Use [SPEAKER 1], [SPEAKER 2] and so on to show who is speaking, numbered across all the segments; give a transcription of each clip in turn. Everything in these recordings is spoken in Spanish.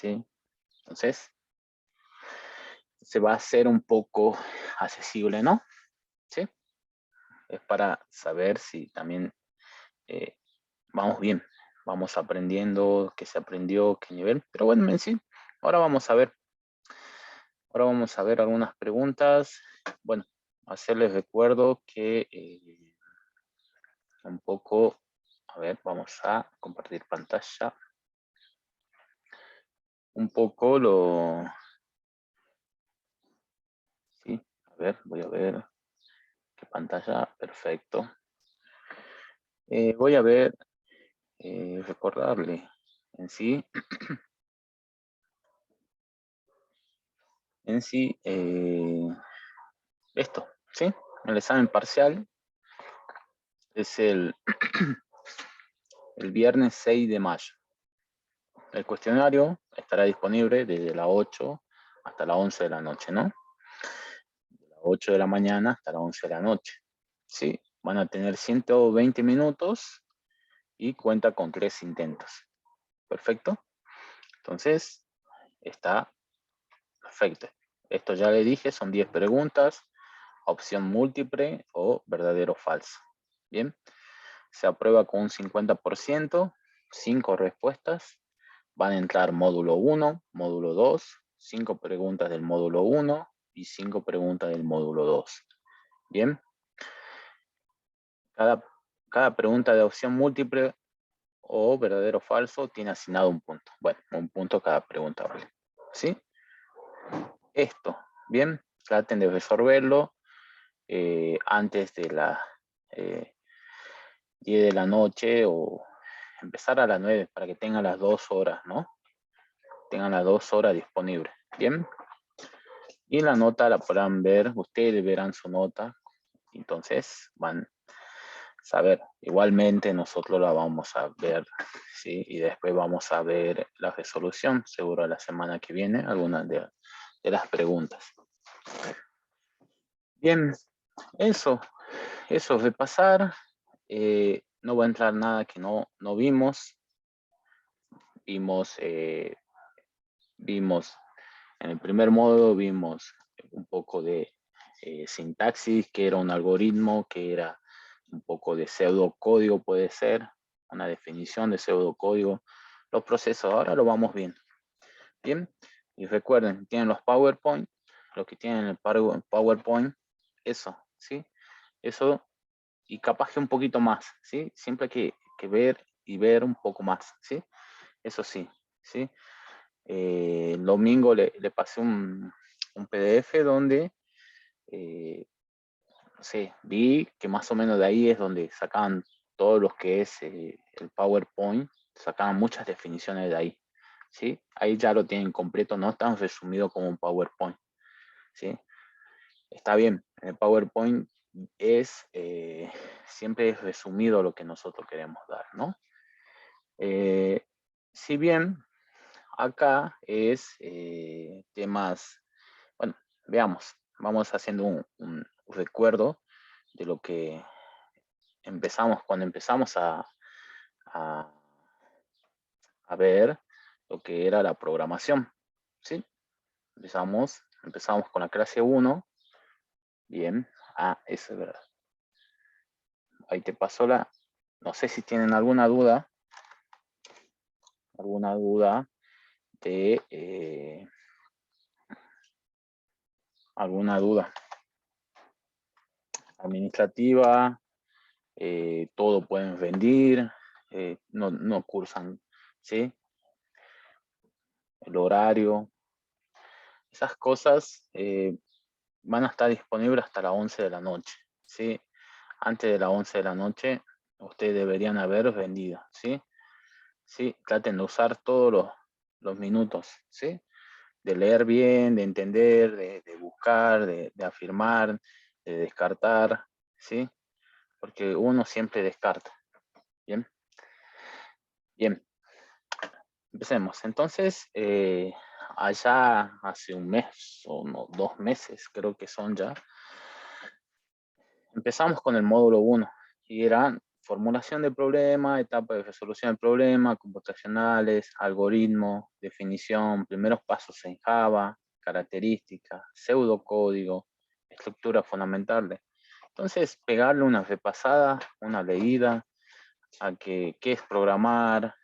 [SPEAKER 1] ¿sí? Entonces, se va a hacer un poco accesible, ¿no? ¿Sí? Es para saber si también vamos bien, vamos aprendiendo, qué se aprendió, qué nivel. Pero bueno, en sí, ahora vamos a ver. Ahora vamos a ver algunas preguntas. Bueno, hacerles recuerdo que un poco, a ver, vamos a compartir pantalla. Un poco sí, a ver, voy a ver qué pantalla, perfecto. Voy a ver, recordarle en sí, esto, ¿sí? El examen parcial es el viernes 6 de mayo. El cuestionario estará disponible desde las 8 hasta las 11 de la noche, ¿no? De las 8 de la mañana hasta las 11 de la noche. ¿Sí? Van a tener 120 minutos y cuenta con 3 intentos. ¿Perfecto? Entonces, está perfecto. Esto ya le dije, son 10 preguntas, opción múltiple o verdadero o falso. Bien, se aprueba con un 50%, 5 respuestas. Van a entrar módulo 1, módulo 2, 5 preguntas del módulo 1 y 5 preguntas del módulo 2. Bien, cada pregunta de opción múltiple o verdadero o falso tiene asignado un punto. Bueno, un punto cada pregunta, ¿vale? ¿Sí? Esto, bien, traten de resolverlo antes de las 10 de la noche o empezar a las 9 para que tengan las 2 horas, ¿no? Tengan las 2 horas disponibles, ¿bien? Y la nota la podrán ver, ustedes verán su nota, entonces van a saber. Igualmente nosotros la vamos a ver, ¿sí? Y después vamos a ver la resolución, seguro la semana que viene, algunas de las preguntas. Bien, eso de pasar. No va a entrar nada que no vimos. Vimos en el primer módulo, vimos un poco de sintaxis, que era un algoritmo, que era un poco de pseudocódigo, puede ser, una definición de pseudocódigo. Los procesos, ahora lo vamos viendo. Bien, y recuerden, tienen los PowerPoint, lo que tienen el PowerPoint, eso, ¿sí? Eso, y capaz que un poquito más, ¿sí? Siempre hay que ver y ver un poco más, ¿sí? Eso sí, ¿sí? El domingo le pasé un PDF donde, no sé, vi que más o menos de ahí es donde sacaban todo lo que es el PowerPoint, sacaban muchas definiciones de ahí, ¿sí? Ahí ya lo tienen completo, no tan resumido como un PowerPoint, ¿sí? Está bien, el PowerPoint es, siempre es resumido lo que nosotros queremos dar, ¿no? Si bien acá es temas, bueno, veamos, vamos haciendo un recuerdo de lo que empezamos, cuando empezamos a, a ver lo que era la programación, ¿sí? Empezamos con la clase 1, bien, eso es verdad. Ahí te pasó no sé si tienen alguna duda de, alguna duda administrativa, todo pueden rendir, no cursan, ¿sí? El horario, esas cosas van a estar disponibles hasta las 11 de la noche, ¿sí? Antes de las 11 de la noche, ustedes deberían haber vendido, ¿sí? ¿Sí? Traten de usar todos los minutos, ¿sí? De leer bien, de entender, de buscar, de afirmar, de descartar, ¿sí? Porque uno siempre descarta, ¿bien? Bien, empecemos. Entonces, allá hace un mes o no, 2 meses, creo que son ya, empezamos con el módulo 1 y eran formulación de problema, etapa de resolución del problema, computacionales, algoritmo, definición, primeros pasos en Java, características, pseudocódigo, estructuras fundamentales. Entonces, pegarle una repasada, una leída, a qué es programar.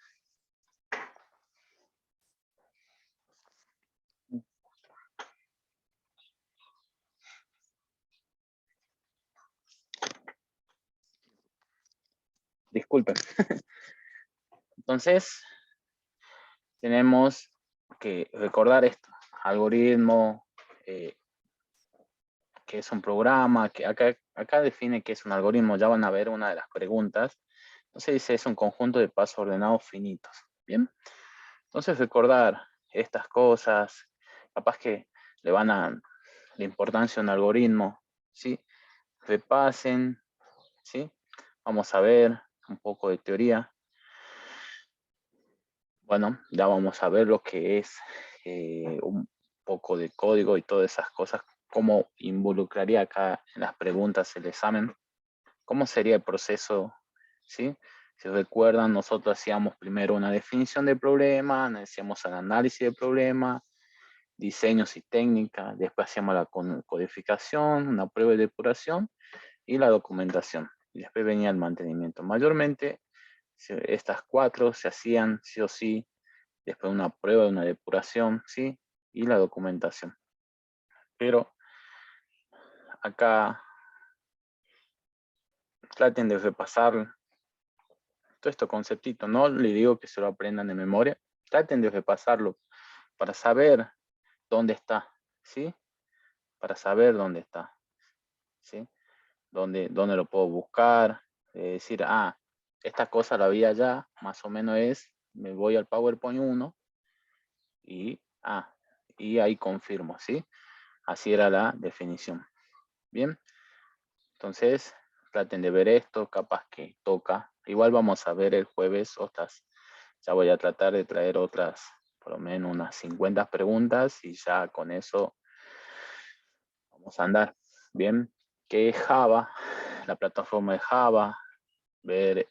[SPEAKER 1] Disculpen. Entonces, tenemos que recordar esto. Algoritmo, que es un programa, que acá define qué es un algoritmo, ya van a ver una de las preguntas. Entonces dice, es un conjunto de pasos ordenados finitos. Bien, entonces recordar estas cosas, capaz que le van a la importancia a un algoritmo, ¿sí? Repasen, ¿sí? Vamos a ver un poco de teoría. Bueno, ya vamos a ver lo que es un poco de código y todas esas cosas, cómo involucraría acá en las preguntas el examen, cómo sería el proceso, ¿sí? Si recuerdan, nosotros hacíamos primero una definición del problema, hacíamos el análisis del problema, diseños y técnicas, después hacíamos la codificación, una prueba de depuración y la documentación. Y después venía el mantenimiento. Mayormente, estas cuatro se hacían sí o sí, después una prueba de una depuración, ¿sí? Y la documentación. Pero acá traten de repasar todo esto conceptito. No le digo que se lo aprendan de memoria. Traten de repasarlo para saber dónde está, ¿sí? Para saber dónde está, ¿sí? Dónde lo puedo buscar. Decir, esta cosa la vi allá, más o menos es, me voy al PowerPoint 1 y, y ahí confirmo, ¿sí? Así era la definición. Bien, entonces traten de ver esto, capaz que toca. Igual vamos a ver el jueves otras. Ya voy a tratar de traer otras, por lo menos unas 50 preguntas y ya con eso vamos a andar. Bien, ¿qué es Java? La plataforma de Java. Ver,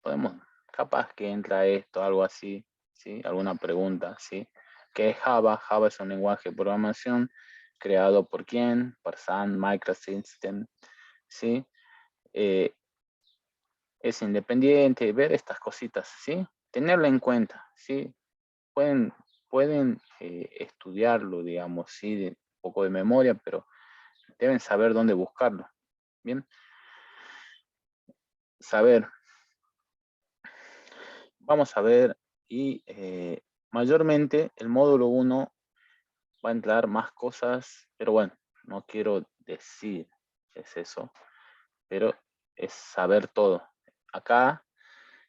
[SPEAKER 1] podemos, capaz que entra esto, algo así, ¿sí? Alguna pregunta, ¿sí? ¿Qué es Java? Java es un lenguaje de programación creado por quién? Sun Microsystem, ¿sí? Es independiente, ver estas cositas, ¿sí? Tenerlo en cuenta, ¿sí? Pueden estudiarlo, digamos, ¿sí? De un poco de memoria, pero deben saber dónde buscarlo, ¿bien? Saber. Vamos a ver, y mayormente el módulo 1 va a entrar más cosas, pero bueno, no quiero decir que es eso, pero es saber todo. Acá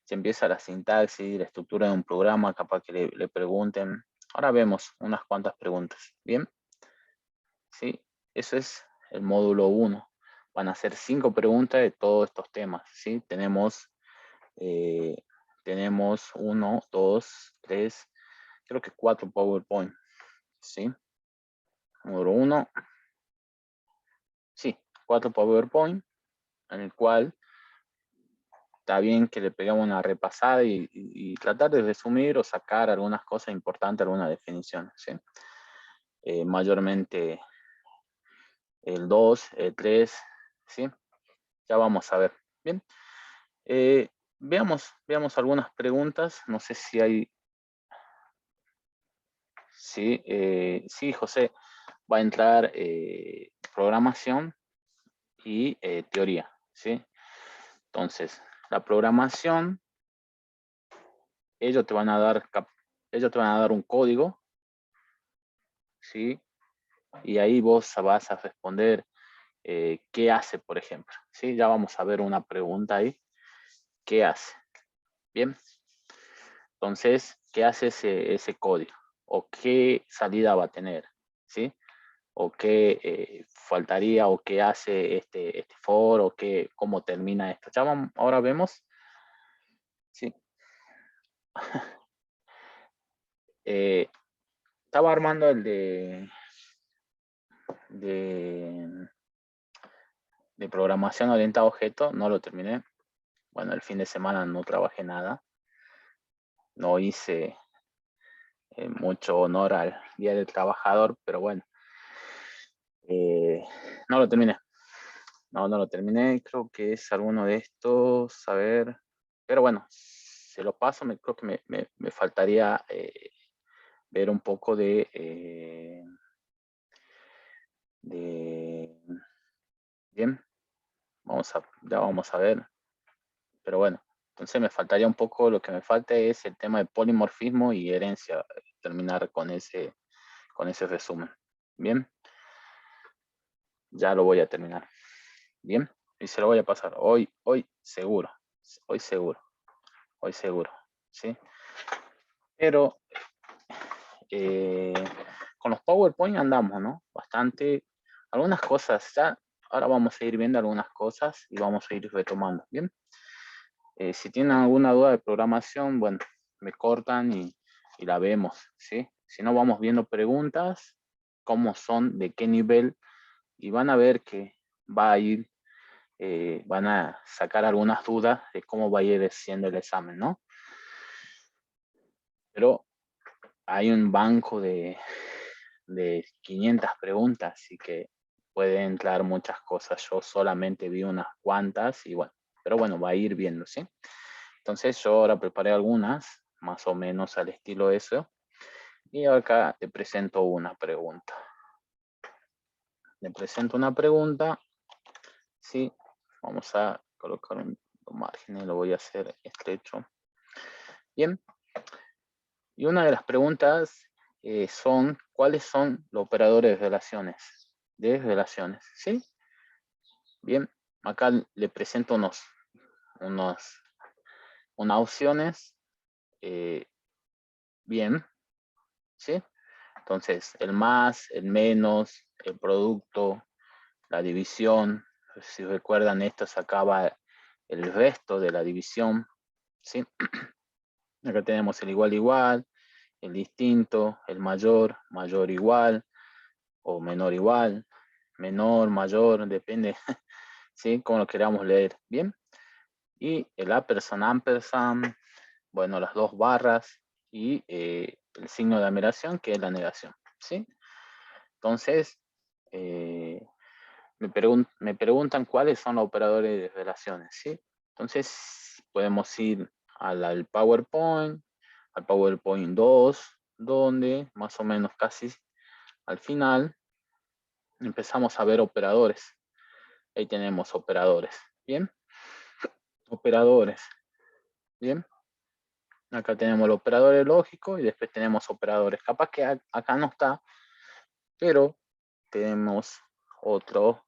[SPEAKER 1] se empieza la sintaxis, la estructura de un programa, capaz que le pregunten. Ahora vemos unas cuantas preguntas, ¿bien? ¿Sí? Eso es el módulo 1. Van a ser 5 preguntas de todos estos temas, ¿sí? Tenemos 1, 2, 3, creo que 4 PowerPoint, ¿sí? Número 1, sí, 4 PowerPoint, en el cual está bien que le peguemos una repasada y tratar de resumir o sacar algunas cosas importantes, algunas definiciones, ¿sí? Mayormente el 2, el 3, ¿sí? Ya vamos a ver, ¿bien? Veamos algunas preguntas, no sé si hay. Sí, sí, José, va a entrar programación y teoría, ¿sí? Entonces, la programación, ellos te van a dar, ellos te van a dar un código, ¿sí? Y ahí vos vas a responder qué hace, por ejemplo, ¿sí? Ya vamos a ver una pregunta ahí, ¿qué hace? Bien, entonces, ¿qué hace ese código? ¿O qué salida va a tener? ¿Sí? ¿O qué faltaría? ¿O qué hace este for? ¿O cómo termina esto? Ya vamos, ahora vemos. Sí. Estaba armando el de programación orientada a objetos, no lo terminé. Bueno, el fin de semana no trabajé nada. No hice mucho honor al Día del Trabajador, pero bueno, no lo terminé. No lo terminé. Creo que es alguno de estos. A ver. Pero bueno, se lo paso. Creo que me faltaría ver un poco de. Bien. Ya vamos a ver. Pero bueno, entonces me faltaría un poco. Lo que me falta es el tema de polimorfismo y herencia. Terminar con ese resumen. Bien. Ya lo voy a terminar. Bien. Y se lo voy a pasar. Hoy seguro. Hoy seguro. Hoy seguro. ¿Sí? Pero con los PowerPoint andamos, ¿no? Bastante. Algunas cosas ya. Ahora vamos a ir viendo algunas cosas y vamos a ir retomando. Bien. Si tienen alguna duda de programación, bueno, me cortan y la vemos, ¿sí? Si no, vamos viendo preguntas, cómo son, de qué nivel, y van a ver que va a ir, van a sacar algunas dudas de cómo va a ir siendo el examen, ¿no? Pero hay un banco de 500 preguntas, así que puede entrar muchas cosas. Yo solamente vi unas cuantas y bueno, pero bueno, va a ir viendo, ¿sí? Entonces yo ahora preparé algunas, más o menos al estilo eso, y acá te presento una pregunta. Le presento una pregunta, ¿sí? Vamos a colocar un margen y lo voy a hacer estrecho. Bien. Y una de las preguntas son, ¿cuáles son los operadores de relaciones? ¿Sí? Bien, acá le presento unas opciones. Bien, ¿sí? Entonces, el más, el menos, el producto, la división. Si recuerdan, esto se acaba el resto de la división, ¿sí? Acá tenemos el igual igual, el distinto, el mayor, mayor igual, o menor igual, menor, mayor, depende, ¿sí? Como lo queramos leer, ¿bien? Y el ampersand, bueno, las dos barras y el signo de admiración, que es la negación, ¿sí? Entonces, me preguntan cuáles son los operadores de relaciones, ¿sí? Entonces, podemos ir al PowerPoint, al PowerPoint 2, donde más o menos casi al final empezamos a ver operadores. Ahí tenemos operadores, ¿bien? Operadores, ¿bien? Acá tenemos los operadores lógicos y después tenemos operadores. Capaz que acá no está, pero tenemos otros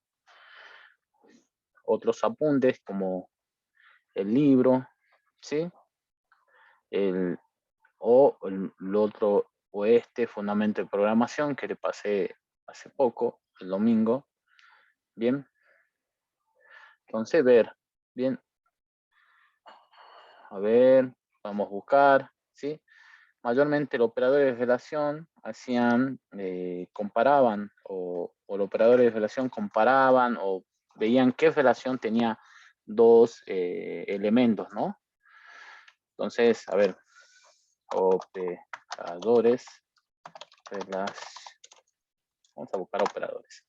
[SPEAKER 1] apuntes como el libro, ¿sí? El otro, o este fundamento de programación que le pasé hace poco, el domingo. Bien. Entonces, bien. A ver, vamos a buscar, ¿sí? Mayormente los operadores de relación comparaban, o los operadores de relación comparaban o veían qué relación tenía dos elementos, ¿no? Entonces, a ver, operadores, vamos a buscar operadores.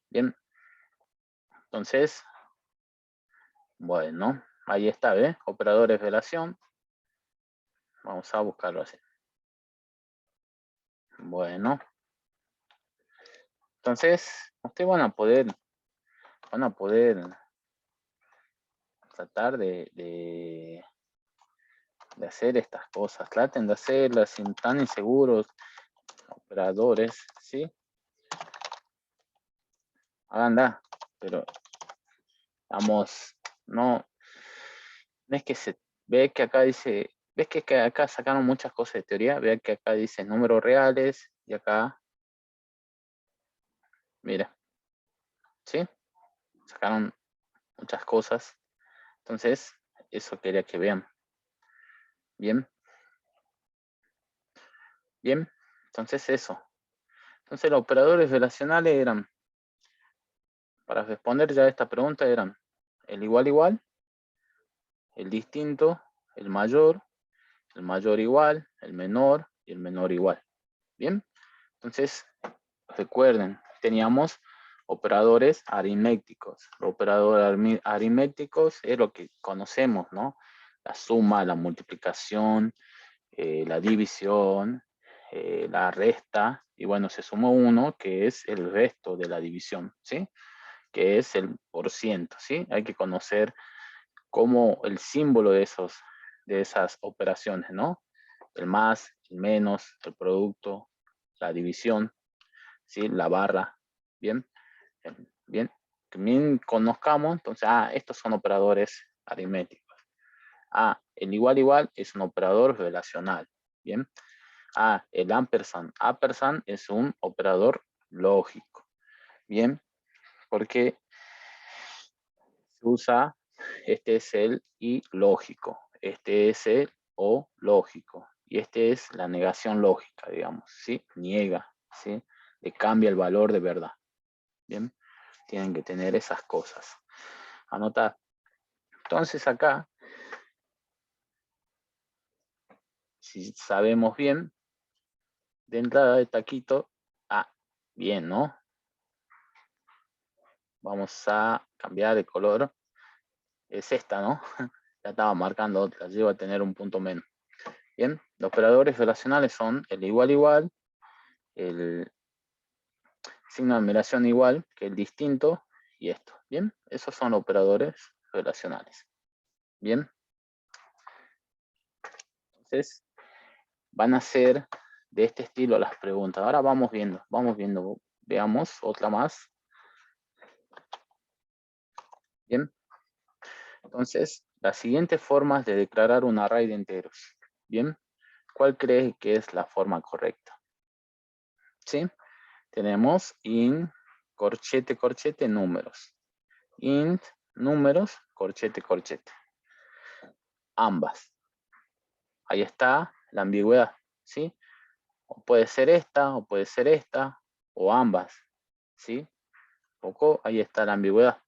[SPEAKER 1] Bien, entonces, bueno, ahí está, ¿ves? Operadores de relación. Vamos a buscarlo así. Bueno, entonces, ustedes van a poder tratar de hacer estas cosas. Traten de hacerlas sin tan inseguros. Operadores, ¿sí? Anda, pero vamos, no es que se ve que acá dice, ves que acá sacaron muchas cosas de teoría, vean que acá dice números reales y acá, mira, ¿sí? Sacaron muchas cosas. Entonces, eso quería que vean. Bien. Bien. Entonces eso. Entonces los operadores relacionales eran, para responder ya a esta pregunta, eran el igual igual, el distinto, el mayor igual, el menor y el menor igual. Bien, entonces recuerden, teníamos operadores aritméticos. Los operadores aritméticos es lo que conocemos, ¿no? La suma, la multiplicación, la división, la resta, y bueno, se sumó uno que es el resto de la división, ¿sí? Que es el por ciento, ¿sí? Hay que conocer cómo el símbolo de esas operaciones, ¿no? El más, el menos, el producto, la división, ¿sí? La barra, ¿bien? Bien, también conozcamos, entonces, estos son operadores aritméticos. El igual es un operador relacional, ¿bien? El ampersand. Ampersand es un operador lógico, ¿bien? Porque se usa, este es el y lógico, este es el o lógico, y este es la negación lógica, digamos, ¿sí? Niega, ¿sí? Le cambia el valor de verdad, ¿bien? Tienen que tener esas cosas. Anotar. Entonces acá, si sabemos bien, de entrada de taquito, bien, ¿no? Vamos a cambiar de color. Es esta, ¿no? Ya estaba marcando otra, lleva a tener un punto menos. Bien, los operadores relacionales son el igual, el signo de admiración igual que el distinto y esto. Bien, esos son operadores relacionales. Bien, entonces van a ser de este estilo las preguntas. Ahora vamos viendo, veamos otra más. Bien, entonces las siguientes formas de declarar un array de enteros. Bien, ¿cuál cree que es la forma correcta? ¿Sí? Tenemos int, corchete, números. Int, números, corchete. Ambas. Ahí está la ambigüedad, ¿sí? O puede ser esta, o ambas, ¿sí? Poco, ahí está la ambigüedad.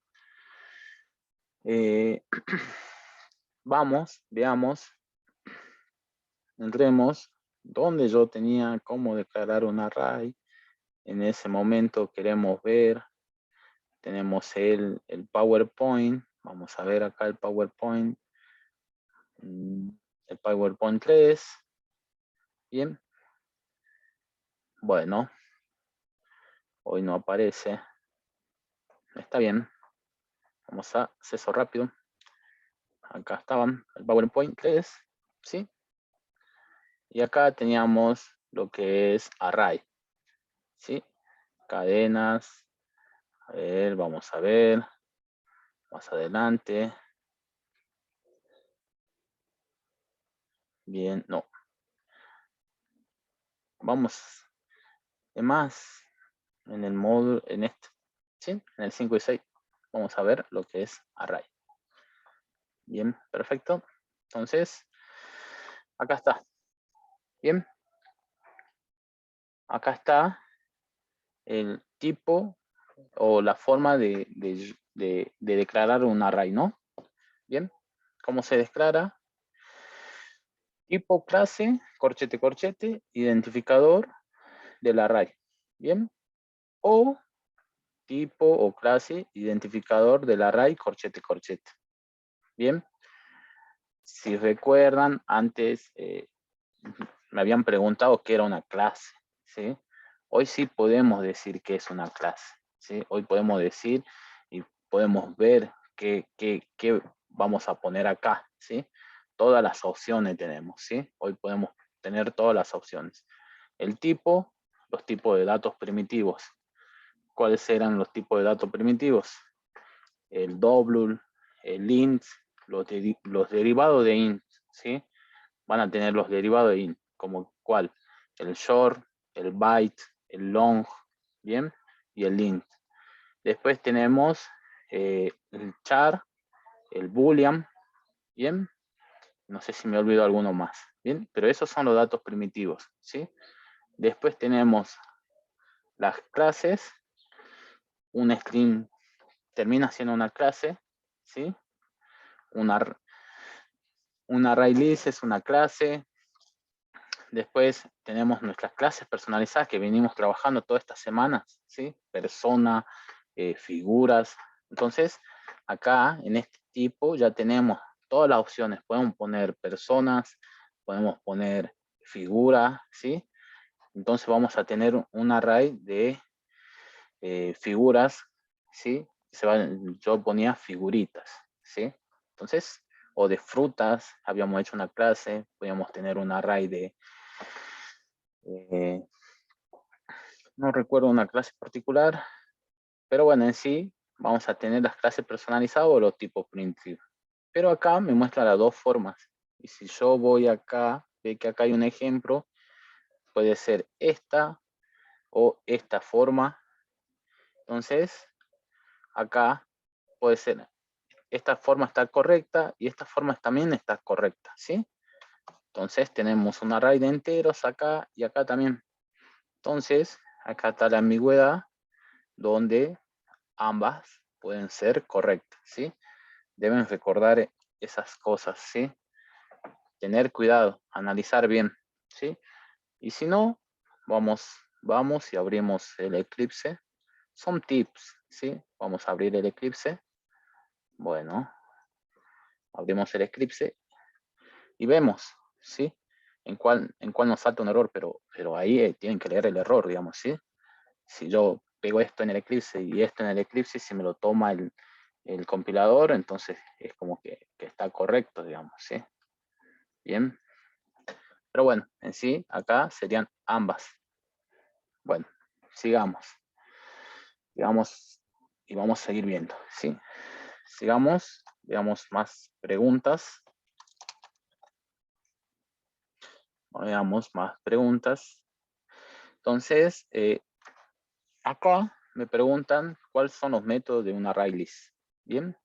[SPEAKER 1] Vamos, veamos, entremos donde yo tenía cómo declarar un array. En ese momento queremos ver, tenemos el PowerPoint, vamos a ver acá el PowerPoint, el PowerPoint 3, bien, bueno, hoy no aparece, está bien, vamos a acceso rápido, acá estaban, el PowerPoint 3, ¿sí? Y acá teníamos lo que es array, ¿sí? Cadenas, a ver, vamos a ver, más adelante, bien, no, vamos, además, en el módulo, en este, ¿sí? En el 5 y 6, vamos a ver lo que es array. Bien, perfecto. Entonces, acá está. Bien. Acá está el tipo o la forma de declarar un array, ¿no? Bien. ¿Cómo se declara? Tipo, clase, corchete, identificador del array. Bien. O tipo o clase, identificador del array, corchete. Bien. Si recuerdan, antes me habían preguntado qué era una clase, ¿sí? Hoy sí podemos decir que es una clase, ¿sí? Hoy podemos decir y podemos ver qué vamos a poner acá, ¿sí? Todas las opciones tenemos, ¿sí? Hoy podemos tener todas las opciones. El tipo, los tipos de datos primitivos. ¿Cuáles eran los tipos de datos primitivos? El double, el int, los derivados de int, ¿sí? Van a tener los derivados de int, como cuál, el short, el byte, el long, bien, y el int. Después tenemos el char, el boolean, bien, no sé si me olvido alguno más, bien, pero esos son los datos primitivos, ¿sí? Después tenemos las clases, un string termina siendo una clase, ¿sí? Una, Un array list es una clase. Después tenemos nuestras clases personalizadas que venimos trabajando todas estas semanas, ¿sí? Persona, figuras. Entonces, acá en este tipo ya tenemos todas las opciones. Podemos poner personas, podemos poner figuras, ¿sí? Entonces vamos a tener un array de figuras, ¿sí? Yo ponía figuritas, ¿sí? Entonces, o de frutas, habíamos hecho una clase, podíamos tener un array de, eh, no recuerdo una clase particular, pero bueno, en sí vamos a tener las clases personalizadas o los tipos primitivos. Pero acá me muestra las dos formas. Y si yo voy acá, ve que acá hay un ejemplo, puede ser esta o esta forma. Entonces, acá puede ser, esta forma está correcta y esta forma también está correcta, ¿sí? Entonces tenemos un array de enteros acá y acá también. Entonces, acá está la ambigüedad donde ambas pueden ser correctas, ¿sí? Deben recordar esas cosas, ¿sí? Tener cuidado, analizar bien, ¿sí? Y si no, vamos y abrimos el Eclipse. Son tips, ¿sí? Vamos a abrir el Eclipse. Bueno, abrimos el Eclipse y vemos, ¿sí? En cuál nos salta un error, pero ahí tienen que leer el error, digamos, ¿sí? Si yo pego esto en el Eclipse y esto en el Eclipse, si me lo toma el compilador, entonces es como que está correcto, digamos, ¿sí? Bien. Pero bueno, en sí, acá serían ambas. Bueno, sigamos. Sigamos y vamos a seguir viendo, ¿sí? Sigamos, veamos más preguntas. Veamos más preguntas. Entonces, acá me preguntan cuáles son los métodos de una array list. Bien.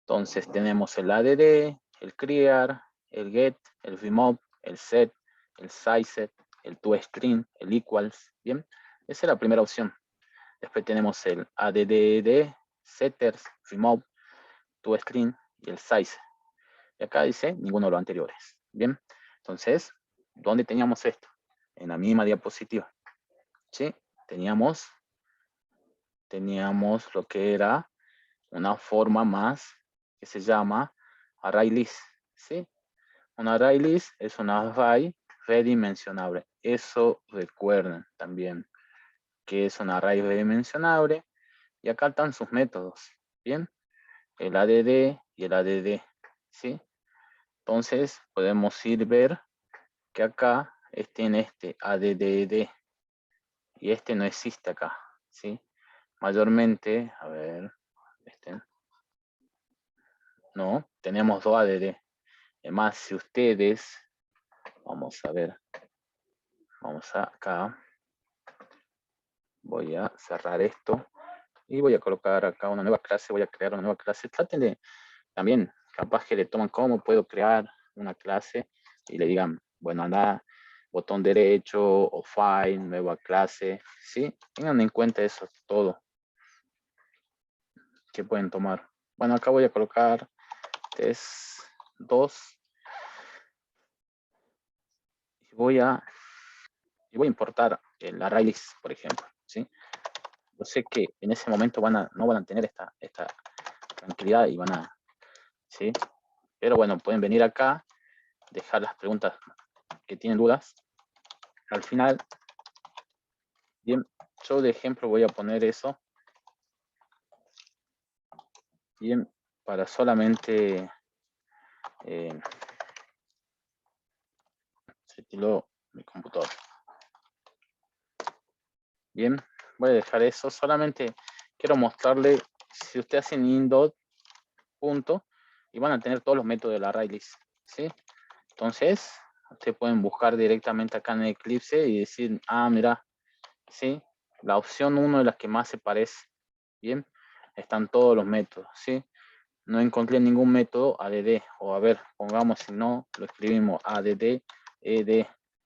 [SPEAKER 1] Entonces tenemos el add, el clear, el get, el remove, el set, el sizeset, el toString, el equals. Bien. Esa es la primera opción. Después tenemos el add, setters, remove, toString y el size. Y acá dice ninguno de los anteriores. Bien. Entonces, ¿dónde teníamos esto? En la misma diapositiva. ¿Sí? Teníamos lo que era una forma más que se llama array list, ¿sí? Un array list es un array redimensionable. Eso recuerden también, que es un array redimensionable. Y acá están sus métodos, ¿bien? El add y el add, ¿sí? Entonces podemos ir ver que acá en este add y este no existe acá, ¿sí? Mayormente, a ver, no, tenemos dos add. Además, si ustedes, vamos a ver, vamos acá, voy a cerrar esto y voy a colocar acá una nueva clase, voy a crear una nueva clase. Traten de, también, capaz que le toman cómo puedo crear una clase y le digan, bueno, anda, botón derecho o file, nueva clase, ¿sí? Tengan en cuenta eso todo que pueden tomar. Bueno, acá voy a colocar test 2 y voy a importar el array list, por ejemplo, ¿sí? Yo sé que en ese momento no van a tener esta tranquilidad y van a, ¿sí? Pero bueno, pueden venir acá, dejar las preguntas que tienen dudas. Al final, bien, yo de ejemplo voy a poner eso. Bien, para solamente se tiró mi computador. Bien, voy a dejar eso. Solamente quiero mostrarle, si ustedes hacen indot, punto, y van a tener todos los métodos de la array list, ¿sí? Entonces, ustedes pueden buscar directamente acá en Eclipse y decir, ah, mira, ¿sí? La opción 1 es la que más se parece. Bien, están todos los métodos, ¿sí? No encontré ningún método add, o a ver, pongamos, si no, lo escribimos add, ed,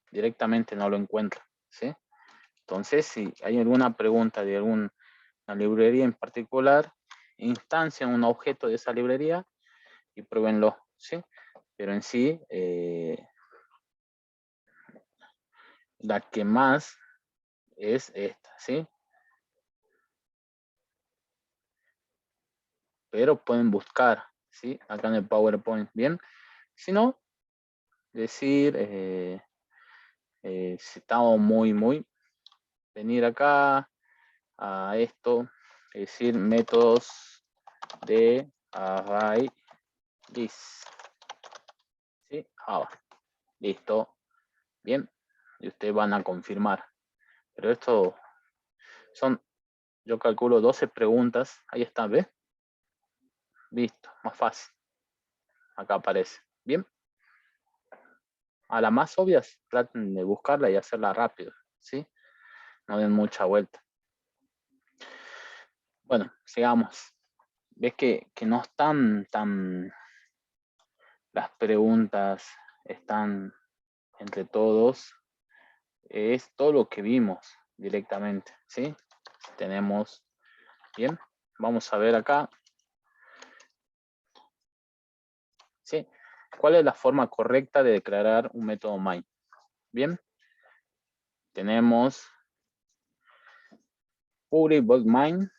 [SPEAKER 1] directamente no lo encuentro, ¿sí? Entonces, si hay alguna pregunta de alguna librería en particular, instancien un objeto de esa librería y pruébenlo, ¿sí? pero en sí, la que más es esta, ¿sí? Pero pueden buscar, ¿sí? Acá en el PowerPoint, ¿bien? Si no, decir, si estamos muy, venir acá a esto, es decir, métodos de array list, ¿sí? Java. Listo, bien, y ustedes van a confirmar. Pero esto son, yo calculo 12 preguntas, ahí está, ¿ves? Listo, más fácil. Acá aparece, bien. A las más obvias, traten de buscarla y hacerla rápido, ¿sí? No den mucha vuelta. Bueno, sigamos. Ves que no están tan, las preguntas están entre todos, es todo lo que vimos directamente, ¿sí? Tenemos, bien, vamos a ver acá, ¿sí? ¿Cuál es la forma correcta de declarar un método main? Bien, tenemos public void main,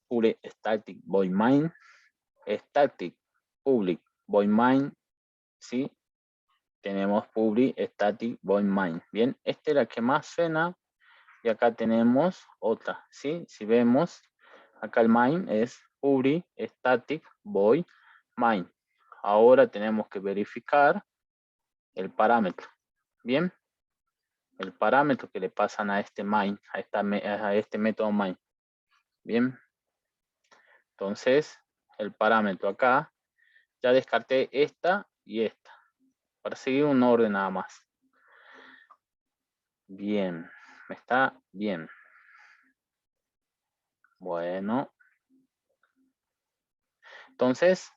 [SPEAKER 1] public static void main, static public void main, ¿sí? Tenemos public static void main. Bien, esta es la que más suena y acá tenemos otra, ¿sí? Si vemos, acá el main es public static void main. Ahora tenemos que verificar el parámetro. Bien, el parámetro que le pasan a este main, a este método main. Bien, entonces el parámetro acá, ya descarté esta y esta, para seguir un orden nada más. Bien, está bien. Bueno, entonces,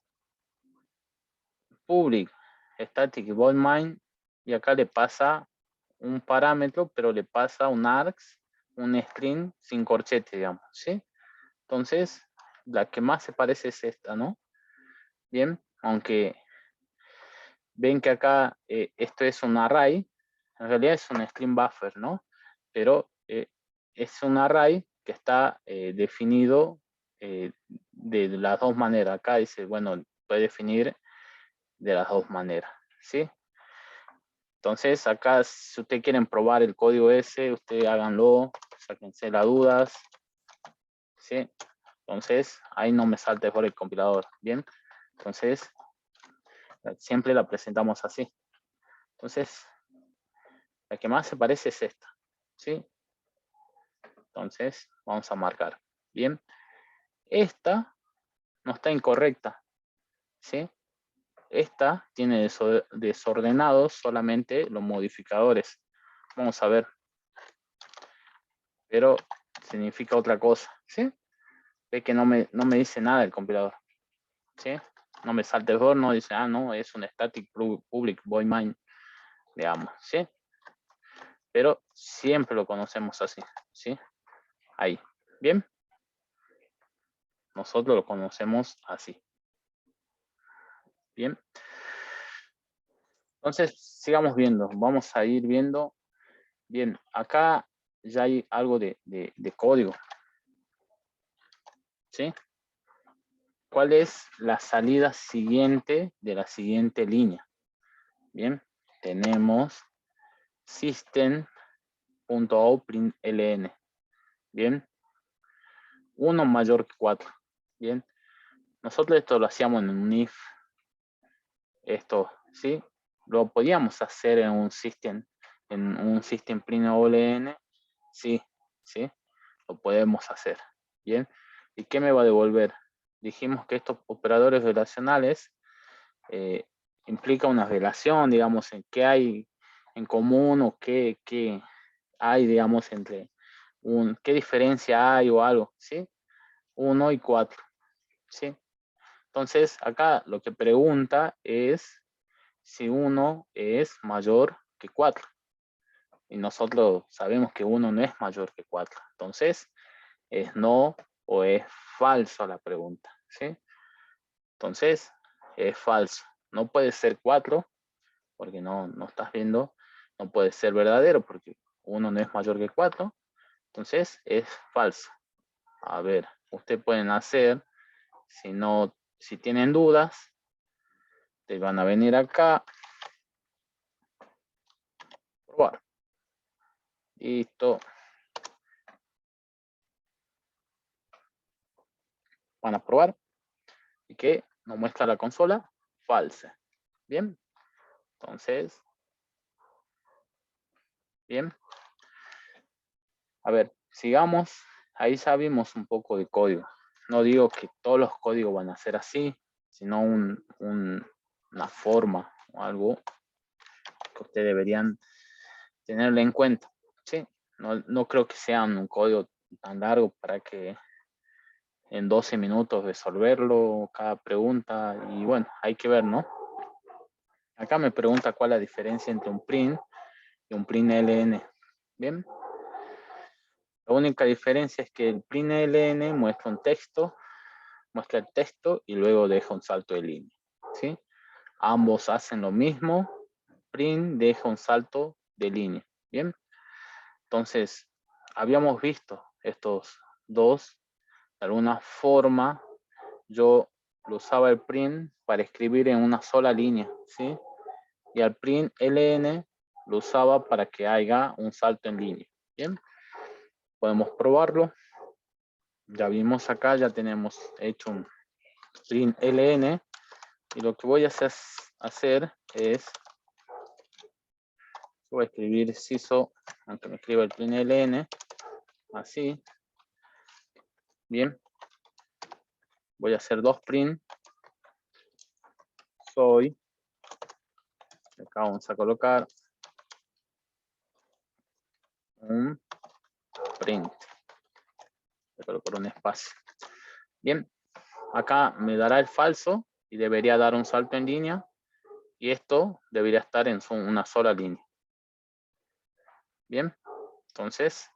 [SPEAKER 1] public static void main, y acá le pasa un parámetro, pero le pasa un args, un string sin corchete, digamos, ¿sí? Entonces, la que más se parece es esta, ¿no? Bien, aunque ven que acá esto es un array, en realidad es un string buffer, ¿no? Pero es un array que está definido de las dos maneras. Acá dice, bueno, puede definir de las dos maneras, ¿sí? Entonces, acá si ustedes quieren probar el código ese, ustedes háganlo, sáquense las dudas, ¿sí? Entonces, ahí no me salte por el compilador, ¿bien? Entonces, siempre la presentamos así. Entonces, la que más se parece es esta, ¿sí? Entonces, vamos a marcar, ¿bien? Esta no está incorrecta, ¿sí? Esta tiene desordenados solamente los modificadores. Vamos a ver. Pero significa otra cosa, ¿sí? Ve que no me dice nada el compilador, ¿sí? No me salta el error, no dice, ah, no, es un static public void main, digamos, ¿sí? Pero siempre lo conocemos así, ¿sí? Ahí, ¿bien? Nosotros lo conocemos así. Bien. Entonces, sigamos viendo. Vamos a ir viendo. Bien, acá ya hay algo de código. ¿Sí? ¿Cuál es la salida siguiente de la siguiente línea? Bien, tenemos system.out.println. Bien, 1 mayor que 4. Bien, nosotros esto lo hacíamos en un if. Esto, ¿sí? Lo podíamos hacer en un system.println. Sí, sí, lo podemos hacer. Bien, ¿y qué me va a devolver? Dijimos que estos operadores relacionales implica una relación, digamos, en qué hay en común o qué hay, digamos, entre qué diferencia hay o algo, ¿sí? 1 y 4, ¿sí? Entonces, acá lo que pregunta es si 1 es mayor que 4. Y nosotros sabemos que 1 no es mayor que 4. Entonces, es no o es falso la pregunta, ¿sí? Entonces, es falso. No puede ser 4 porque no estás viendo, no puede ser verdadero porque 1 no es mayor que 4. Entonces es falso. A ver, ustedes pueden hacer, si tienen dudas, te van a venir acá, probar. Listo. Van a probar y que nos muestra la consola falsa. Bien. Entonces, bien. A ver, sigamos. Ahí sabemos un poco de código. No digo que todos los códigos van a ser así, sino una forma o algo que ustedes deberían tenerlo en cuenta. ¿Sí? No creo que sea un código tan largo para que en 12 minutos resolverlo, cada pregunta, y bueno, hay que ver, ¿no? Acá me pregunta cuál es la diferencia entre un print y un print ln. Bien. La única diferencia es que el print ln muestra un texto, muestra el texto y luego deja un salto de línea. ¿Sí? Ambos hacen lo mismo. Print deja un salto de línea. Bien. Entonces, habíamos visto estos dos. De alguna forma, yo lo usaba el print para escribir en una sola línea. ¿Sí? Y al print ln lo usaba para que haya un salto en línea. Bien. Podemos probarlo. Ya vimos acá, ya tenemos hecho un print ln. Y lo que voy a hacer es, voy a escribir siso, aunque me escriba el print ln, así. Bien. Voy a hacer dos print. Soy. Acá vamos a colocar un print. Voy a colocar un espacio. Bien. Acá me dará el falso y debería dar un salto en línea. Y esto debería estar en una sola línea. Bien. Entonces,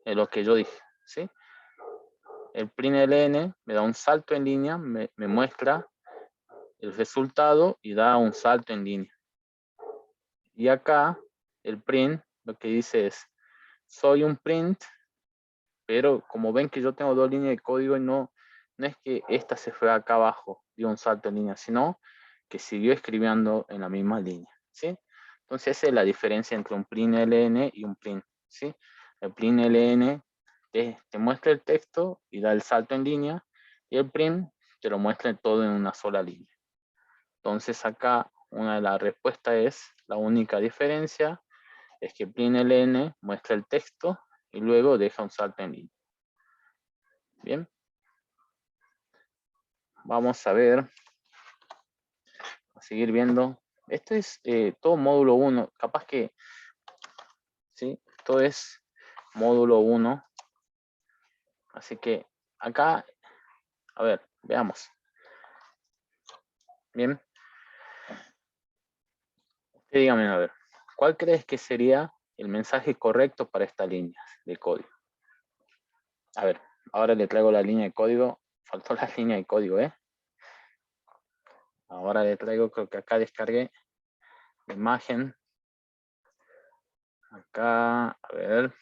[SPEAKER 1] es lo que yo dije. ¿Sí? El print ln me da un salto en línea, me muestra el resultado y da un salto en línea. Y acá el print lo que dice es, soy un print, pero como ven que yo tengo dos líneas de código y no es que esta se fue acá abajo, dio un salto en línea, sino que siguió escribiendo en la misma línea. ¿Sí? Entonces esa es la diferencia entre un print ln y un print. ¿Sí? El print ln te muestra el texto y da el salto en línea, y el print te lo muestra todo en una sola línea. Entonces acá una de las respuestas es, la única diferencia es que print ln muestra el texto y luego deja un salto en línea. Bien. Vamos a ver, a seguir viendo. Esto es todo módulo 1, capaz que, ¿sí? Esto es módulo 1. Así que acá, a ver, veamos. Bien. Dígame, a ver, ¿cuál crees que sería el mensaje correcto para esta línea de código? A ver, ahora le traigo la línea de código. Faltó la línea de código, ¿eh? Ahora le traigo, creo que acá descargué la imagen. Acá, a ver.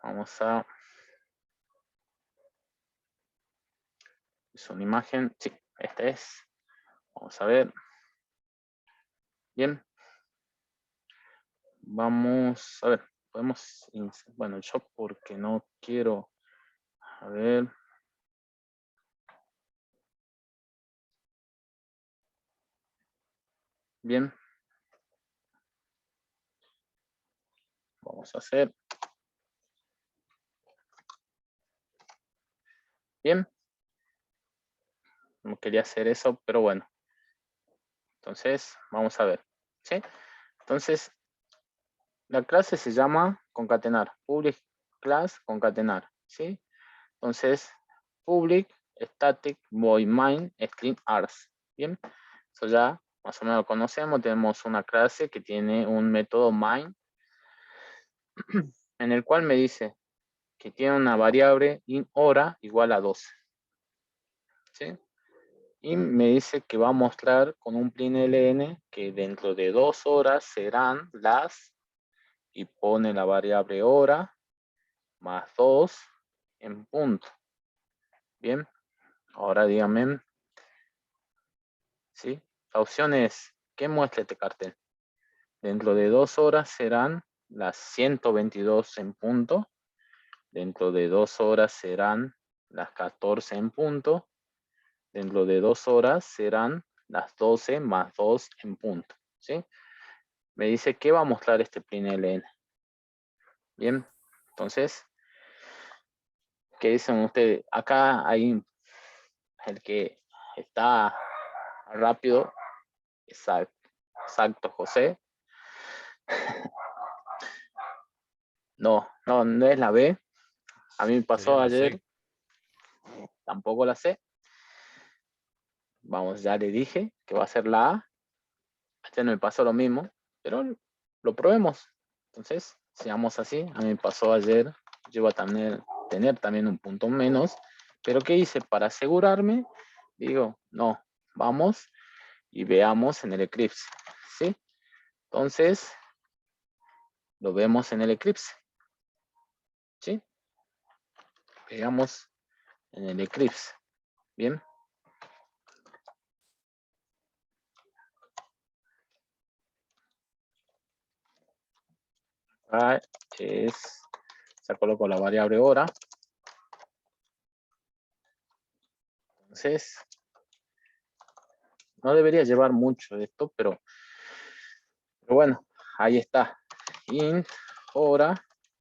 [SPEAKER 1] Vamos a... Es una imagen. Sí, esta es. Vamos a ver. Bien. Vamos a ver. Podemos... Bueno, yo porque no quiero... A ver. Bien. Vamos a hacer. Bien. No quería hacer eso, pero bueno. Entonces, vamos a ver. ¿Sí? Entonces, la clase se llama concatenar. Public class concatenar. ¿Sí? Entonces, public static void main string args. Bien. Eso ya más o menos lo conocemos. Tenemos una clase que tiene un método main en el cual me dice que tiene una variable in hora igual a 12. ¿Sí? Y me dice que va a mostrar con un prinln que dentro de 2 horas serán las, y pone la variable hora, más 2 en punto. Bien, ahora díganme, ¿sí? La opción es, ¿qué muestra este cartel? Dentro de 2 horas serán las 122 en punto. Dentro de 2 horas serán las 14 en punto. Dentro de 2 horas serán las 12 más 2 en punto. ¿Sí? Me dice que va a mostrar este prinln. Bien, entonces, ¿qué dicen ustedes? Acá hay el que está rápido. Exacto, José. No es la B. A mí me
[SPEAKER 2] Sería
[SPEAKER 1] pasó
[SPEAKER 2] la
[SPEAKER 1] ayer,
[SPEAKER 2] C.
[SPEAKER 1] tampoco la C. Vamos, ya le dije que va a ser la A. Ayer no me pasó lo mismo, pero lo probemos. Entonces, sigamos así. A mí me pasó ayer, yo iba a tener también un punto menos, pero ¿qué hice? Para asegurarme, digo, no, vamos y veamos en el Eclipse, ¿sí? Entonces, lo vemos en el Eclipse, ¿sí? Veamos en el Eclipse, ¿bien? Acá ya coloco la variable hora. Entonces, no debería llevar mucho de esto, pero bueno, ahí está. Int hora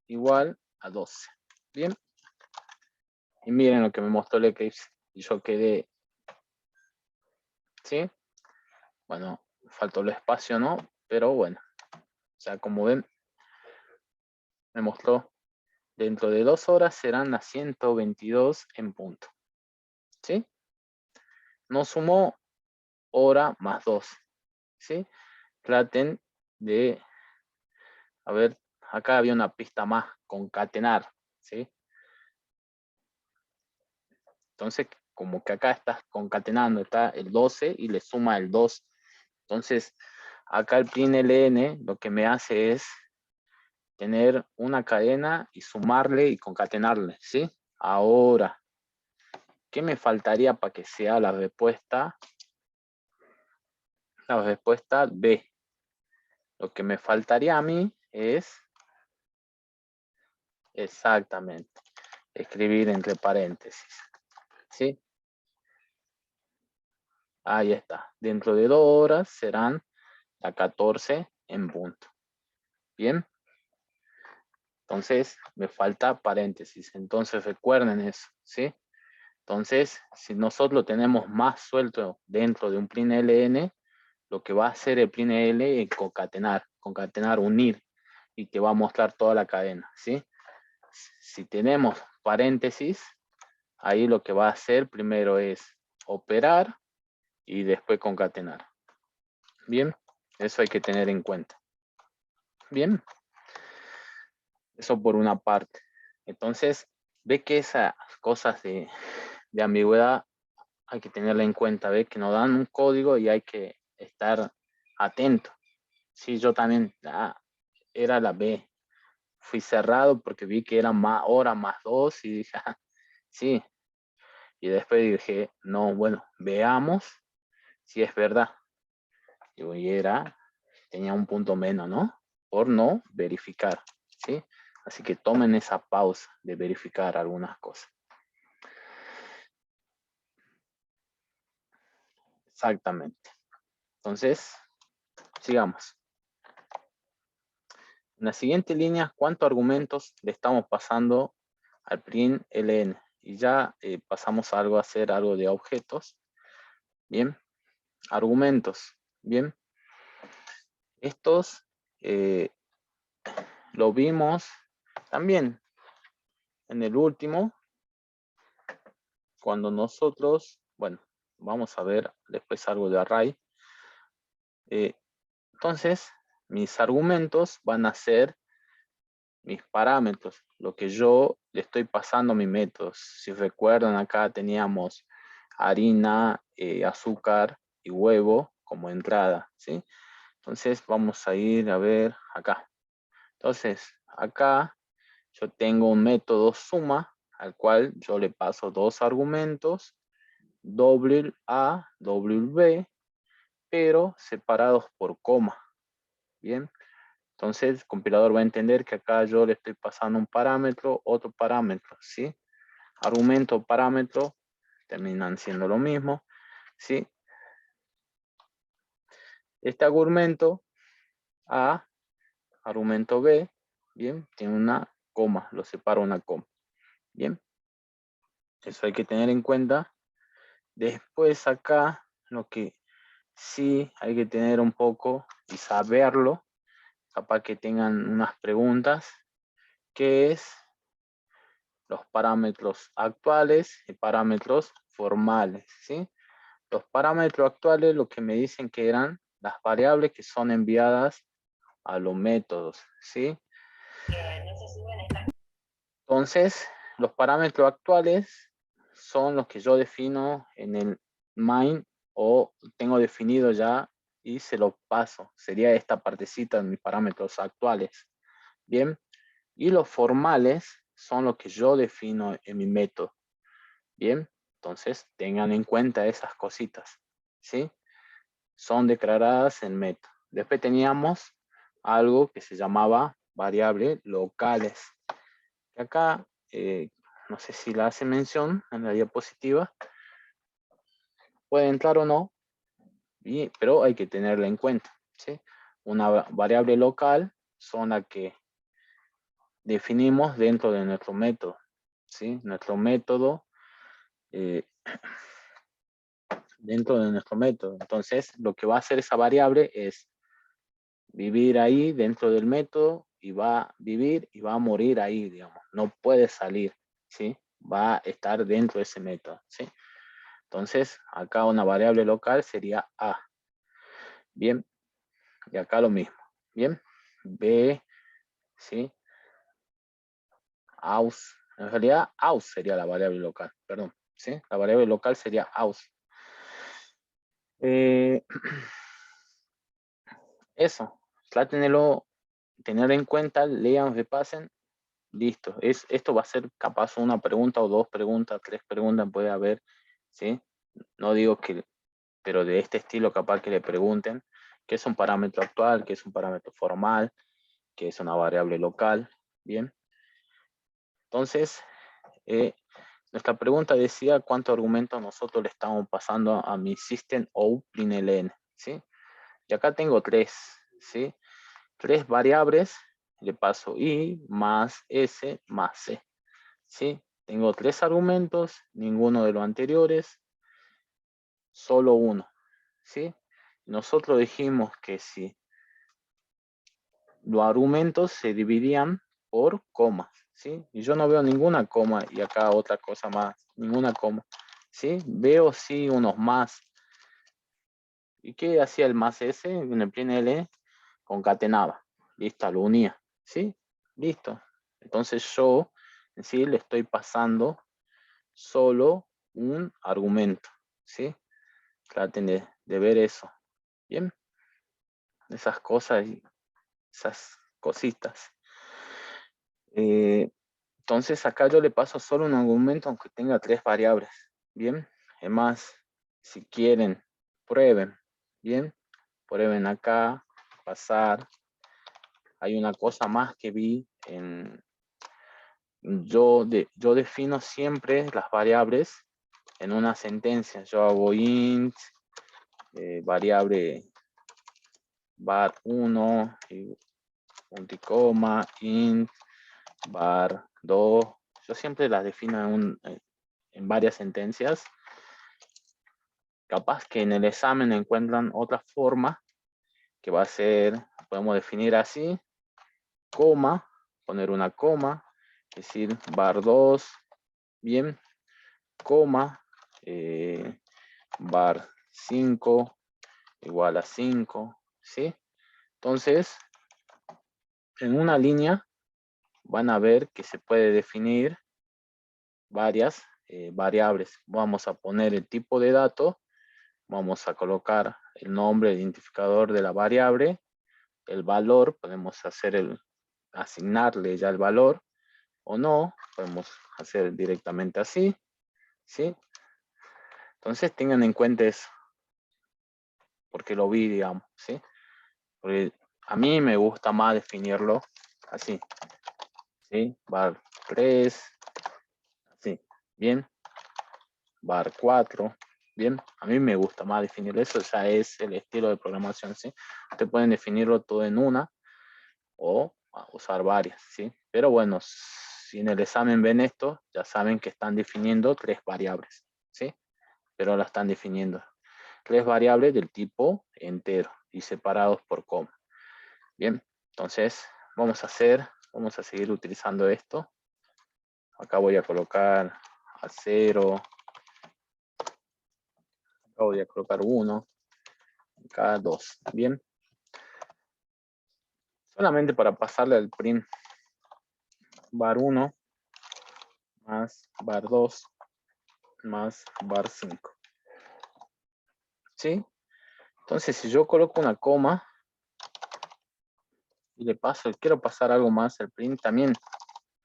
[SPEAKER 1] igual a 12. Bien. Y miren lo que me mostró el Eclipse. Y yo quedé, ¿sí? Bueno, faltó el espacio, ¿no? Pero bueno, o sea, como ven, me mostró dentro de 2 horas serán las 122 en punto. ¿Sí? Nos sumó hora más 2. ¿Sí? Traten de, a ver, acá había una pista más, concatenar. ¿Sí? Entonces, como que acá estás concatenando, está el 12 y le suma el 2. Entonces, acá el prinln lo que me hace es tener una cadena y sumarle y concatenarle, ¿sí? Ahora, ¿qué me faltaría para que sea la respuesta? La respuesta B. Lo que me faltaría a mí es exactamente escribir entre paréntesis, ¿sí? Ahí está. Dentro de 2 horas serán las 14 en punto. Bien. Entonces, me falta paréntesis. Entonces, recuerden eso, ¿sí? Entonces, si nosotros tenemos más suelto dentro de un prinln, lo que va a hacer el prinln es concatenar, unir, y te va a mostrar toda la cadena, ¿sí? Si tenemos paréntesis, ahí lo que va a hacer primero es operar y después concatenar. Bien, eso hay que tener en cuenta. Bien, eso por una parte. Entonces, ve que esas cosas de ambigüedad hay que tenerla en cuenta, ve que nos dan un código y hay que estar atento. Sí, yo también era la B. Fui cerrado porque vi que era más hora más 2 y dije, sí. Y después dije, no, bueno, veamos si es verdad. Y tenía un punto menos, ¿no? Por no verificar, ¿sí? Así que tomen esa pausa de verificar algunas cosas. Exactamente. Entonces, sigamos. En la siguiente línea, ¿cuántos argumentos le estamos pasando al println? Y ya pasamos a hacer algo de objetos. Bien. Argumentos. Bien. Estos lo vimos también en el último, cuando nosotros, bueno, vamos a ver después algo de array. Entonces, mis argumentos van a ser mis parámetros, lo que yo le estoy pasando a mi método. Si recuerdan, acá teníamos harina, azúcar y huevo como entrada, ¿sí? Entonces vamos a ir a ver acá. Entonces acá yo tengo un método suma al cual yo le paso dos argumentos, WA, WB, pero separados por coma. Bien, entonces el compilador va a entender que acá yo le estoy pasando un parámetro, otro parámetro, ¿sí? Argumento, parámetro, terminan siendo lo mismo, ¿sí? Este argumento A, argumento B, bien, tiene una coma, lo separa una coma, bien. Eso hay que tener en cuenta. Después acá, lo que sí hay que tener un poco y saberlo, capaz que tengan unas preguntas, que es los parámetros actuales y parámetros formales, ¿sí? Los parámetros actuales lo que me dicen que eran las variables que son enviadas a los métodos, ¿sí? Entonces, los parámetros actuales son los que yo defino en el main o tengo definido ya y se lo paso. Sería esta partecita de mis parámetros actuales. Bien, y los formales son los que yo defino en mi método. Bien, entonces tengan en cuenta esas cositas, ¿sí? Son declaradas en método. Después teníamos algo que se llamaba variable locales. Acá, no sé si la hace mención en la diapositiva, puede entrar o no, pero hay que tenerla en cuenta, ¿sí? Una variable local son las que definimos dentro de nuestro método, ¿sí? Nuestro método, dentro de nuestro método. Entonces, lo que va a hacer esa variable es vivir ahí dentro del método y va a vivir y va a morir ahí, digamos. No puede salir, ¿sí? Va a estar dentro de ese método, ¿sí? Entonces, acá una variable local sería A. Bien, y acá lo mismo. Bien, B, ¿sí? Aus. En realidad, aus sería la variable local, perdón, ¿sí? La variable local sería aus. Eso, tener en cuenta, lean, repasen, listo. Esto va a ser capaz una pregunta o dos preguntas, tres preguntas puede haber, ¿sí? No digo que, pero de este estilo capaz que le pregunten qué es un parámetro actual, qué es un parámetro formal, qué es una variable local, ¿bien? Entonces, nuestra pregunta decía cuántos argumentos nosotros le estamos pasando a mi system out println, ¿sí? Y acá tengo tres, ¿sí? Tres variables, le paso i más s más c, ¿sí? Tengo tres argumentos, ninguno de los anteriores, solo uno, ¿sí? Nosotros dijimos que si los argumentos se dividían por comas, ¿sí? Y yo no veo ninguna coma, y acá otra cosa más, ninguna coma, ¿sí? Veo sí unos más. ¿Y qué hacía el más s? En el PNL concatenaba, listo, lo unía, ¿sí? Listo. Entonces yo en sí le estoy pasando solo un argumento, ¿sí? Traten de ver eso, ¿bien? Esas cosas y esas cositas. Entonces acá yo le paso solo un argumento aunque tenga tres variables, ¿bien? Además, si quieren, prueben, ¿bien? Prueben acá, pasar. Hay una cosa más que vi en... yo defino siempre las variables en una sentencia. Yo hago int, variable var 1, punto y coma, int, var 2. Yo siempre las defino en varias sentencias. Capaz que en el examen encuentran otra forma que va a ser, podemos definir así, coma, poner una coma, es decir, var 2, bien, coma, var 5 igual a 5, ¿sí? Entonces, en una línea van a ver que se puede definir varias variables. Vamos a poner el tipo de dato, vamos a colocar el nombre, el identificador de la variable, el valor, podemos asignarle ya el valor o no, podemos hacer directamente así, ¿sí? Entonces tengan en cuenta eso, porque lo vi, digamos, ¿sí? Porque a mí me gusta más definirlo así, ¿sí? Var 3, así, bien. Var 4, bien. A mí me gusta más definir eso, ya es el estilo de programación, ¿sí? Ustedes pueden definirlo todo en una o usar varias, ¿sí? Pero bueno, si en el examen ven esto, ya saben que están definiendo 3 variables, ¿sí? Pero la están definiendo 3 variables del tipo entero y separados por coma. Bien, entonces vamos a seguir utilizando esto. Acá voy a colocar a 0, acá voy a colocar 1, acá 2, bien. Solamente para pasarle al print var 1 más var 2 más var 5. ¿Sí? Entonces, si yo coloco una coma y le paso, quiero pasar algo más al print, también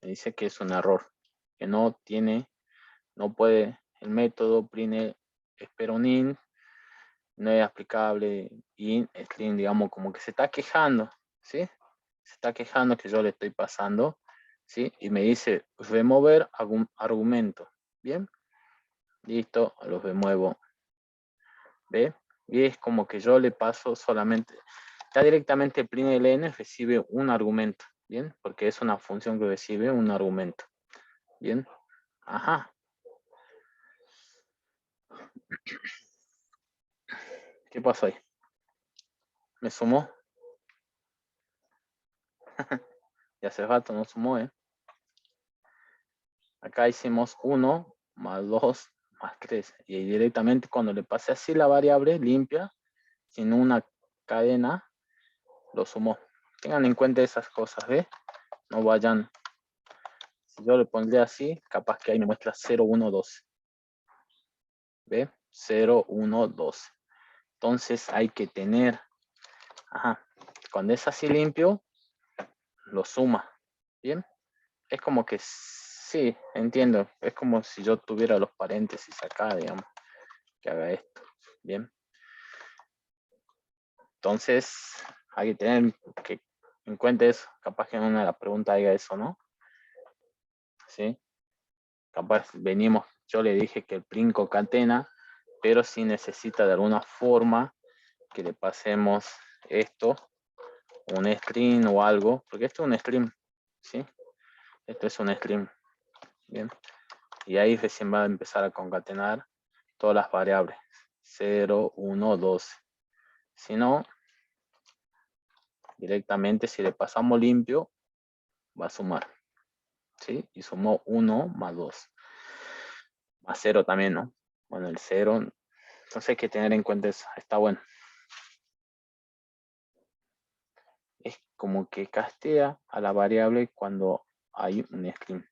[SPEAKER 1] me dice que es un error, que no puede, el método print esperonin no es aplicable y string, digamos, como que se está quejando, ¿sí? Se está quejando que yo le estoy pasando, ¿sí? Y me dice remover algún argumento, ¿bien? Listo, los remuevo, ¿ve? Y es como que yo le paso solamente, ya directamente el println recibe un argumento, ¿bien? Porque es una función que recibe un argumento, ¿bien? Ajá. ¿Qué pasó ahí? ¿Me sumó? Ya hace rato no sumó, ¿eh? Acá hicimos 1 más 2 más 3. Y directamente cuando le pasé así la variable limpia, sin una cadena, lo sumó. Tengan en cuenta esas cosas, ¿ve? No vayan. Si yo le pondré así, capaz que ahí me muestra 0, 1, 12. ¿Ve? 0, 1, 12. Entonces hay que tener, cuando es así limpio, lo suma. ¿Bien? Es como que sí, entiendo. Es como si yo tuviera los paréntesis acá, digamos, que haga esto. Bien. Entonces, hay que tener en cuenta eso. Capaz que en una de las preguntas diga eso, ¿no? ¿Sí? Capaz venimos, yo le dije que el print concatena, pero sí necesita de alguna forma que le pasemos esto, un string o algo, porque esto es un string, ¿sí? Esto es un string, ¿bien? Y ahí recién va a empezar a concatenar todas las variables, 0, 1, 12. Si no, directamente si le pasamos limpio, va a sumar, ¿sí? Y sumó 1 más 2. Más 0 también, ¿no? Bueno, el 0, entonces hay que tener en cuenta eso, está bueno. Es como que castea a la variable cuando hay un string.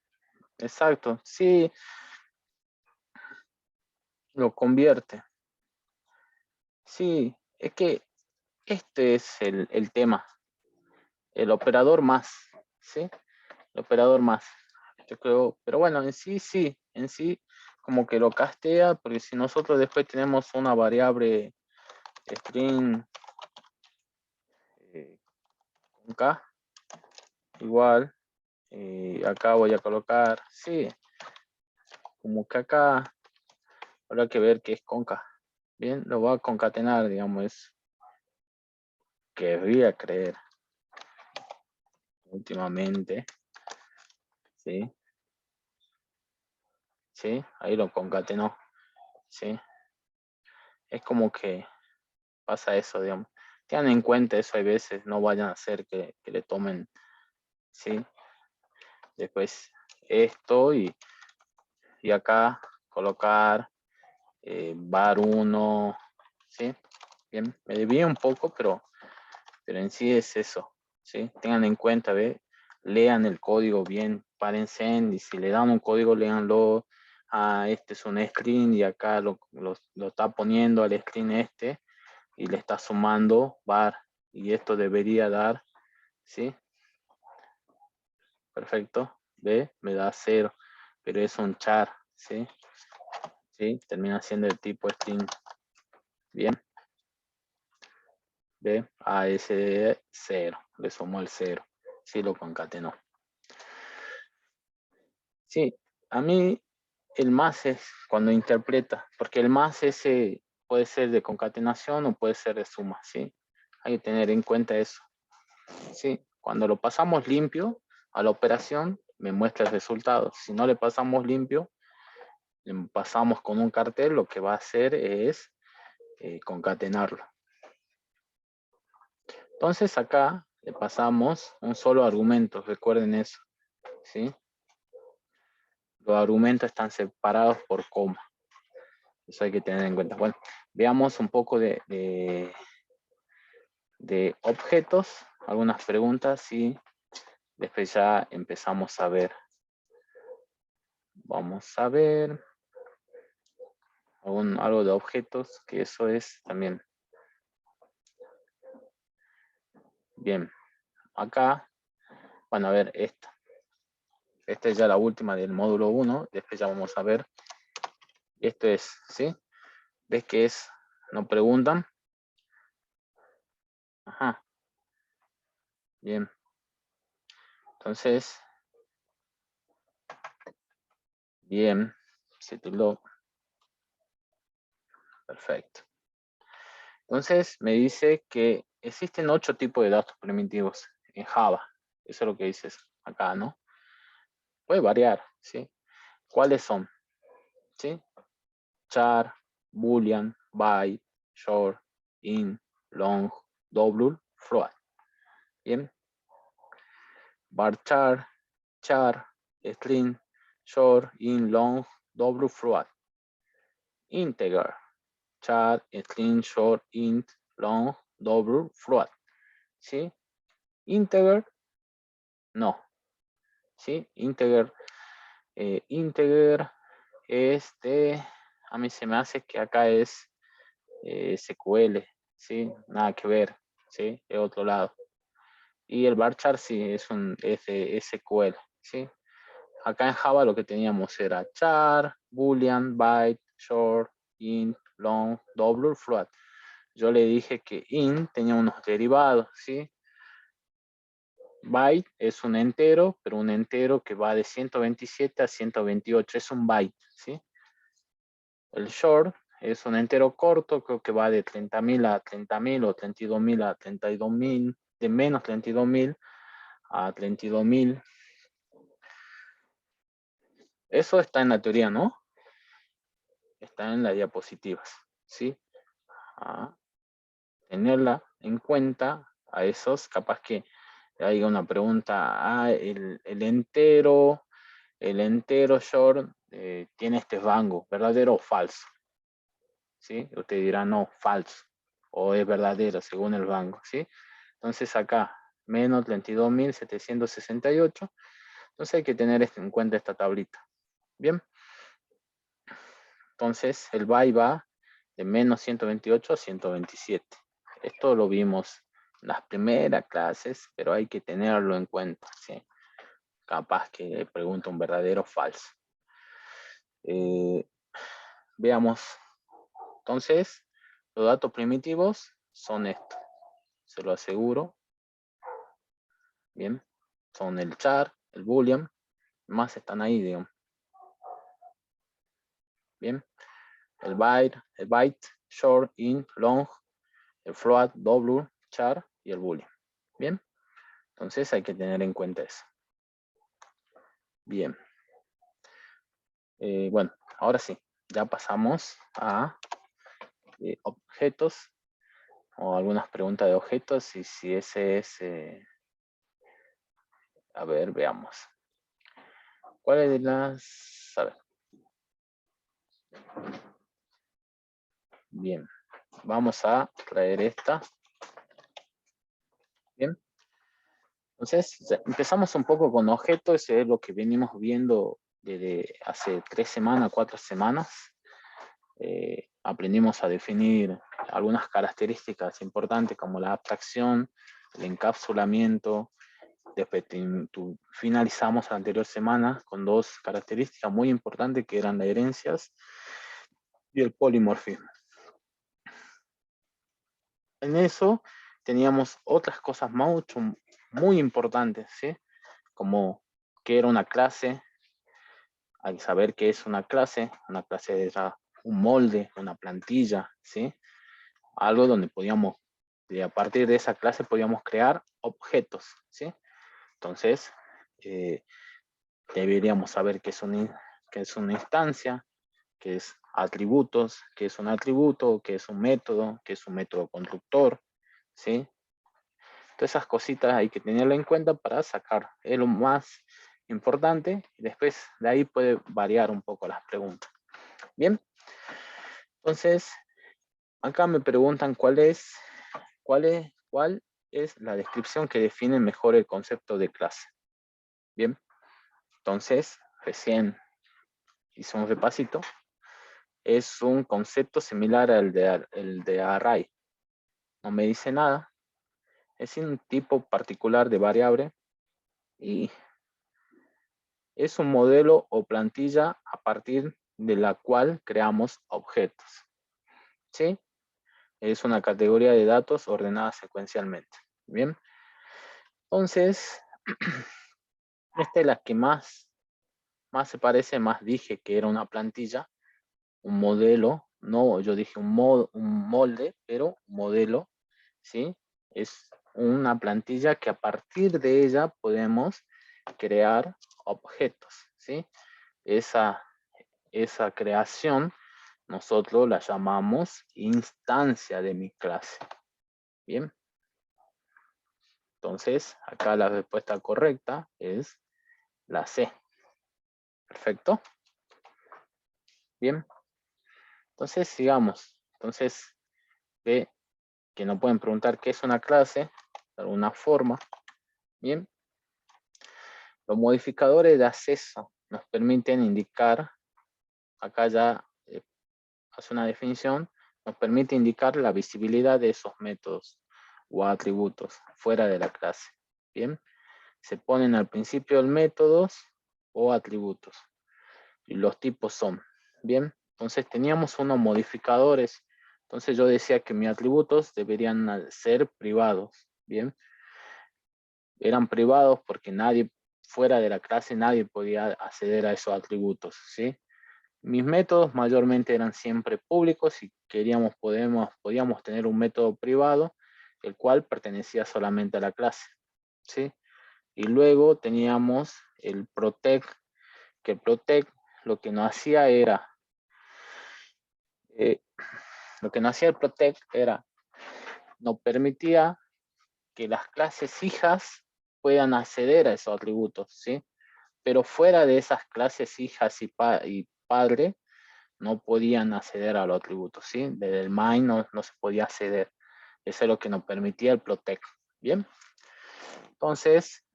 [SPEAKER 1] Exacto, sí, lo convierte. Sí, es que este es el tema, el operador más, ¿sí? El operador más, yo creo, pero bueno, sí, en sí como que lo castea, porque si nosotros después tenemos una variable string con K, igual, acá voy a colocar, sí, como que acá habrá que ver qué es con K. Bien, lo voy a concatenar, digamos, es querría creer últimamente, ¿sí? ¿Sí? Ahí lo concatenó, ¿sí? Es como que pasa eso, digamos. Tengan en cuenta eso, hay veces, no vayan a hacer que le tomen, ¿sí? Después esto y acá colocar var 1, ¿sí? Bien, me desvié un poco, pero en sí es eso, ¿sí? Tengan en cuenta, ¿ve? Lean el código bien, párense y si le dan un código, léanlo, este es un string y acá lo está poniendo al string este y le está sumando var y esto debería dar, ¿sí? Perfecto, ¿ve? Me da 0, pero es un char, ¿sí? ¿Sí? Termina siendo el tipo string. Bien. ¿Ve? A ese 0, le sumó el 0, ¿sí? Lo concatenó. Sí, a mí el más es cuando interpreta, porque el más ese puede ser de concatenación o puede ser de suma, ¿sí? Hay que tener en cuenta eso, ¿sí? Cuando lo pasamos limpio a la operación, me muestra el resultado. Si no le pasamos limpio, le pasamos con un cartel, lo que va a hacer es concatenarlo. Entonces acá le pasamos un solo argumento, recuerden eso, ¿sí? Los argumentos están separados por coma. Eso hay que tener en cuenta. Bueno, veamos un poco de objetos, algunas preguntas y después ya empezamos a ver. Vamos a ver algo de objetos, que eso es también. Bien, acá, bueno, a ver esta. Esta es ya la última del módulo 1, después ya vamos a ver. Esto es, ¿sí? ¿Ves que es? ¿No preguntan? Ajá. Bien. Entonces, bien. Se tildó. Perfecto. Entonces, me dice que existen 8 tipos de datos primitivos en Java. Eso es lo que dices acá, ¿no? Puede variar, ¿sí? ¿Cuáles son? ¿Sí? Char, boolean, byte, short, int, long, double, float. Bien. Varchar, char, string, short, int, long, double, float. Integer, char, string, short, int, long, double, float. ¿Sí? Integer, no. ¿Sí? Integer, integer, a mí se me hace que acá es SQL, ¿sí? Nada que ver, ¿sí? De otro lado. Y el varchar sí es un SQL, ¿sí? Acá en Java lo que teníamos era char, boolean, byte, short, int, long, double, float. Yo le dije que int tenía unos derivados, ¿sí? Byte es un entero, pero un entero que va de 127 a 128, es un byte, ¿sí? El short es un entero corto, creo que va de 30.000 a 30.000 o 32.000 a 32.000, de menos 32.000 a 32.000. Eso está en la teoría, ¿no? Está en las diapositivas, ¿sí? A tenerla en cuenta a esos, capaz que haya una pregunta, el entero short tiene este rango, ¿verdadero o falso? ¿Sí? Usted dirá, no, falso, o es verdadero según el rango, ¿sí? Entonces acá, menos 32.768, entonces hay que tener en cuenta esta tablita. Bien, entonces el byte va de menos 128 a 127. Esto lo vimos en las primeras clases, pero hay que tenerlo en cuenta, ¿sí? Capaz que pregunta un verdadero o falso. Veamos. Entonces, los datos primitivos son estos. Se lo aseguro. Bien. Son el char, el boolean. Más están ahí, digamos. Bien. El byte, short, int, long, el float, double, char y el boolean. Bien. Entonces hay que tener en cuenta eso. Bien. Bueno, ahora sí. Ya pasamos a objetos o algunas preguntas de objetos y si ese es... a ver, veamos. ¿Cuáles de las... A ver. Bien. Vamos a traer esta. Bien. Entonces, empezamos un poco con objetos, es lo que venimos viendo desde hace 3 semanas, 4 semanas, aprendimos a definir algunas características importantes como la abstracción, el encapsulamiento. Después finalizamos la anterior semana con 2 características muy importantes que eran las herencias y el polimorfismo. En eso teníamos otras cosas muy importantes, ¿sí? Como qué era una clase. Al saber qué es una clase es un molde, una plantilla, ¿sí? Algo donde podíamos, a partir de esa clase podíamos crear objetos, ¿sí? Entonces, deberíamos saber qué es una instancia, qué es atributos, qué es un atributo, qué es un método constructor, ¿sí? Todas esas cositas hay que tenerlo en cuenta para sacar lo más importante y después de ahí puede variar un poco las preguntas. Bien, entonces acá me preguntan cuál es la descripción que define mejor el concepto de clase. Bien, entonces recién hice un repasito. Es un concepto similar al de array. No me dice nada. Es un tipo particular de variable y es un modelo o plantilla a partir de la cual creamos objetos. ¿Sí? Es una categoría de datos ordenada secuencialmente. Bien. Entonces, esta es la que más se parece, más dije que era una plantilla, un modelo, no, yo dije un molde, pero modelo, ¿sí? Es una plantilla que a partir de ella podemos crear objetos, ¿sí? Esa creación nosotros la llamamos instancia de mi clase. Bien. Entonces, acá la respuesta correcta es la C. Perfecto. Bien. Entonces, sigamos. Entonces, ve que nos pueden preguntar qué es una clase, de alguna forma. Bien. Los modificadores de acceso nos permiten indicar, acá ya hace una definición, nos permite indicar la visibilidad de esos métodos o atributos fuera de la clase. Bien. Se ponen al principio del métodos o atributos. Y los tipos son, bien, entonces teníamos unos modificadores. Entonces yo decía que mis atributos deberían ser privados, bien. Eran privados porque nadie, fuera de la clase, nadie podía acceder a esos atributos, ¿sí? Mis métodos mayormente eran siempre públicos y podíamos tener un método privado, el cual pertenecía solamente a la clase, ¿sí? Y luego teníamos el protect, que el protect lo que nos hacía era, el protect era, nos permitía que las clases hijas puedan acceder a esos atributos, ¿sí? Pero fuera de esas clases hijas y padre, no podían acceder a los atributos, ¿sí? Desde el main no se podía acceder. Eso es lo que nos permitía el protect, ¿bien? Entonces,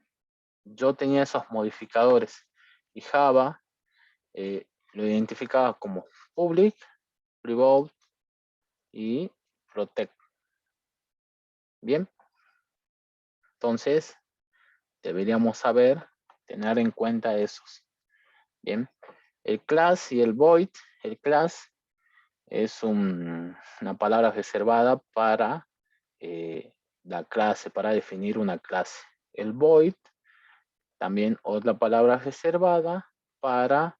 [SPEAKER 1] yo tenía esos modificadores y Java lo identificaba como public, private y protect. Bien. Entonces, deberíamos tener en cuenta esos. Bien. El class y el void. El class es una palabra reservada para la clase, para definir una clase. El void, también otra palabra reservada para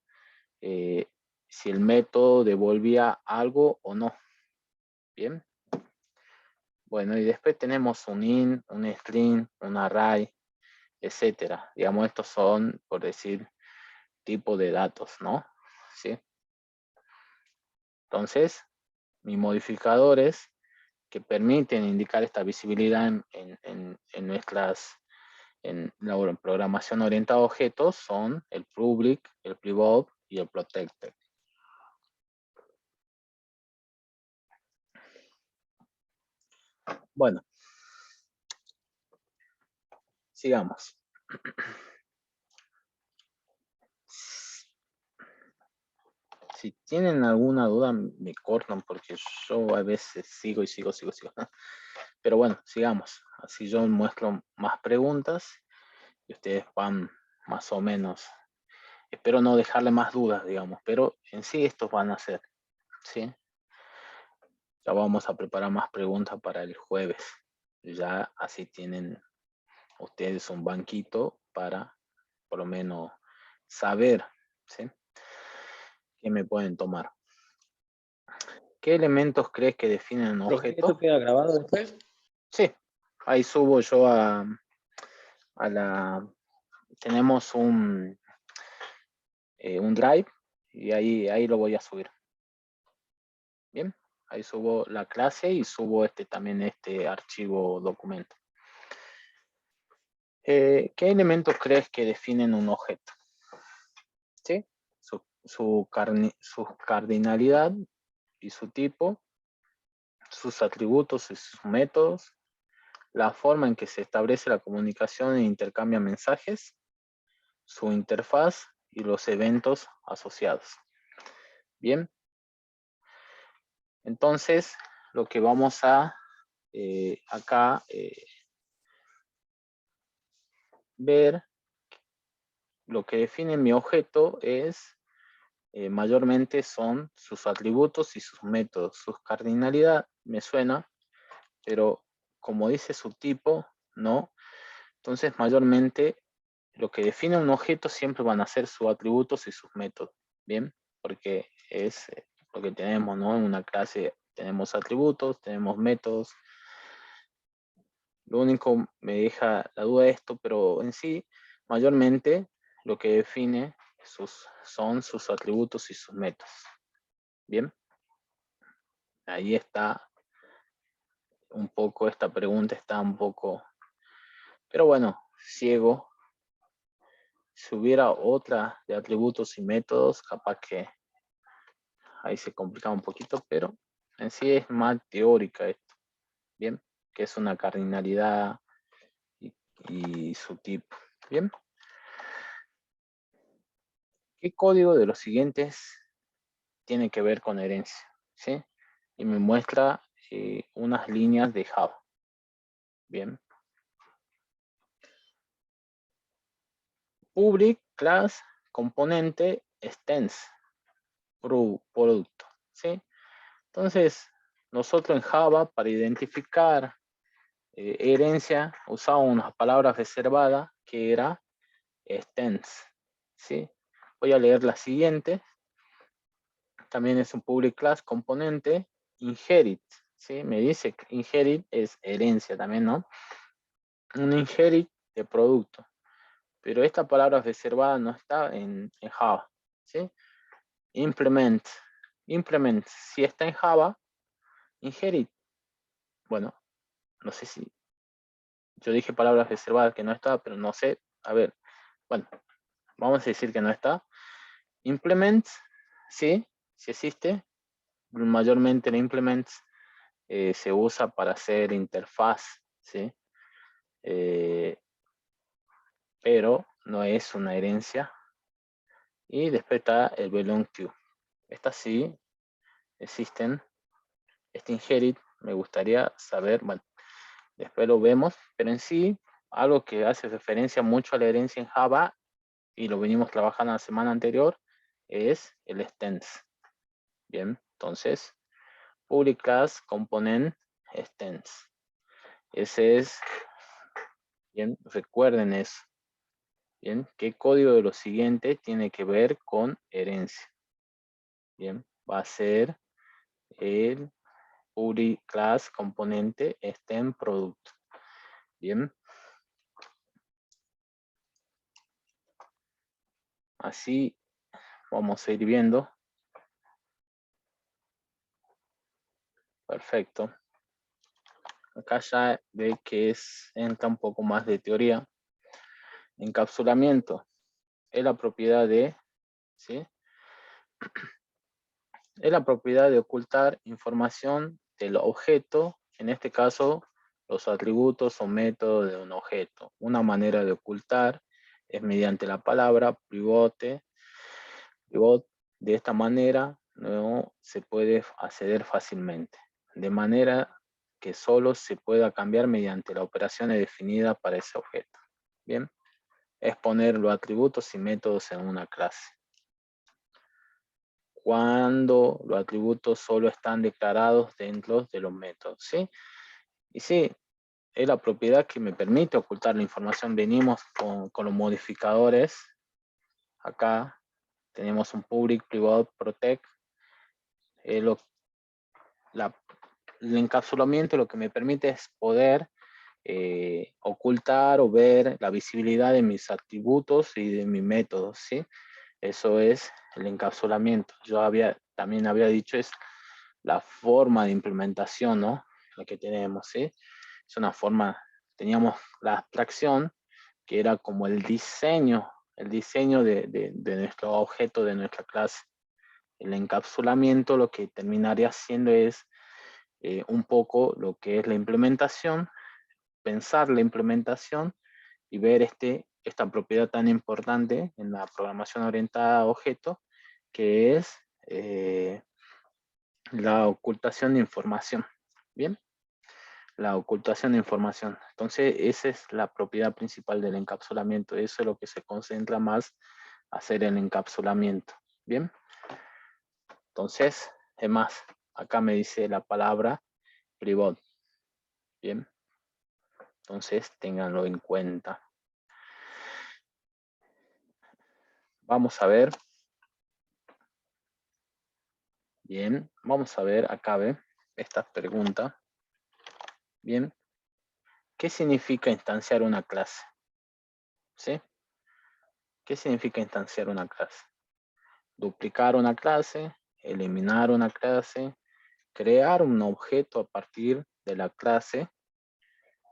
[SPEAKER 1] si el método devolvía algo o no. Bien. Bueno, y después tenemos un int, un string, un array, etcétera. Digamos, estos son, por decir, tipo de datos, ¿no? ¿Sí? Entonces, mis modificadores que permiten indicar esta visibilidad en la programación orientada a objetos son el public, el private y el protected. Bueno, sigamos. Si tienen alguna duda, me cortan porque yo a veces sigo y sigo. Pero bueno, sigamos. Así yo muestro más preguntas y ustedes van más o menos. Espero no dejarle más dudas, digamos, pero en sí estos van a ser, ¿sí? Ya vamos a preparar más preguntas para el jueves. Ya así tienen ustedes un banquito para por lo menos saber, ¿sí? ¿Qué me pueden tomar? ¿Qué elementos crees que definen un
[SPEAKER 2] Profe,
[SPEAKER 1] objeto?
[SPEAKER 2] ¿esto queda grabado después?
[SPEAKER 1] Sí, ahí subo yo a la... Tenemos un drive y ahí lo voy a subir. Bien, ahí subo la clase y subo también este archivo documento. ¿Qué elementos crees que definen un objeto? ¿Sí? Su cardinalidad y su tipo, sus atributos y sus métodos, la forma en que se establece la comunicación e intercambia mensajes, su interfaz y los eventos asociados. Bien, entonces lo que vamos a acá ver, lo que define mi objeto es mayormente son sus atributos y sus métodos. Sus cardinalidad me suena, pero como dice su tipo, no. Entonces mayormente lo que define un objeto siempre van a ser sus atributos y sus métodos. Bien, porque es lo que tenemos, ¿no? En una clase tenemos atributos, tenemos métodos. Lo único me deja la duda de esto, pero en sí, mayormente lo que define son sus atributos y sus métodos. Bien, ahí está un poco, esta pregunta está un poco, pero bueno, ciego. Si hubiera otra de atributos y métodos, capaz que ahí se complica un poquito, pero en sí es más teórica esto, bien, que es una cardinalidad y su tipo, bien. ¿Qué código de los siguientes tiene que ver con herencia? ¿Sí? Y me muestra unas líneas de Java, bien. Public, class, componente, extends, producto, ¿sí? Entonces, nosotros en Java, para identificar herencia, usaba una palabra reservada que era extends, ¿sí? Voy a leer la siguiente. También es un public class componente, inherit, ¿sí? Me dice que inherit es herencia también, ¿no? Un inherit de producto. Pero esta palabra reservada no está en Java, ¿sí? Implement, si está en Java, inherit, bueno, no sé si yo dije palabras reservadas que no está, pero no sé, a ver, bueno, vamos a decir que no está. Implement, sí, sí existe, mayormente el implement se usa para hacer interfaz, ¿sí? Pero no es una herencia. Y después está el belong to. Estas sí existen. Este inherit me gustaría saber, bueno, después lo vemos, pero en sí, algo que hace referencia mucho a la herencia en Java, y lo venimos trabajando la semana anterior, es el extends. Bien, entonces, public class component extends. Ese es, bien, recuerden eso. Bien, ¿qué código de lo siguiente tiene que ver con herencia? Bien, va a ser el public class componente extend producto. Bien. Así vamos a ir viendo. Perfecto. Acá ya ve que entra un poco más de teoría. Encapsulamiento es la propiedad de, ¿sí? Es la propiedad de ocultar información del objeto, en este caso, los atributos o métodos de un objeto. Una manera de ocultar es mediante la palabra pivot, De esta manera no se puede acceder fácilmente, de manera que solo se pueda cambiar mediante la operación definida para ese objeto. Bien, es poner los atributos y métodos en una clase. Cuando los atributos solo están declarados dentro de los métodos, ¿sí? Y sí, es la propiedad que me permite ocultar la información. Venimos con los modificadores. Acá tenemos un public, private, protect. El encapsulamiento lo que me permite es poder ocultar o ver la visibilidad de mis atributos y de mis métodos, ¿sí? Eso es el encapsulamiento. Yo también había dicho, es la forma de implementación, ¿no? La que tenemos, ¿sí? Es una forma, teníamos la abstracción, que era como el diseño de nuestro objeto, de nuestra clase. El encapsulamiento lo que terminaría haciendo es un poco lo que es la implementación, pensar la implementación y ver esta propiedad tan importante en la programación orientada a objetos, que es la ocultación de información. Bien, la ocultación de información. Entonces, esa es la propiedad principal del encapsulamiento. Eso es lo que se concentra más, hacer el encapsulamiento. Bien, entonces, es más, acá me dice la palabra private. Bien, entonces ténganlo en cuenta. Vamos a ver. Bien, vamos a ver acá, ¿ve? Esta pregunta. Bien, ¿qué significa instanciar una clase? ¿Sí? ¿Qué significa instanciar una clase? Duplicar una clase, eliminar una clase, crear un objeto a partir de la clase,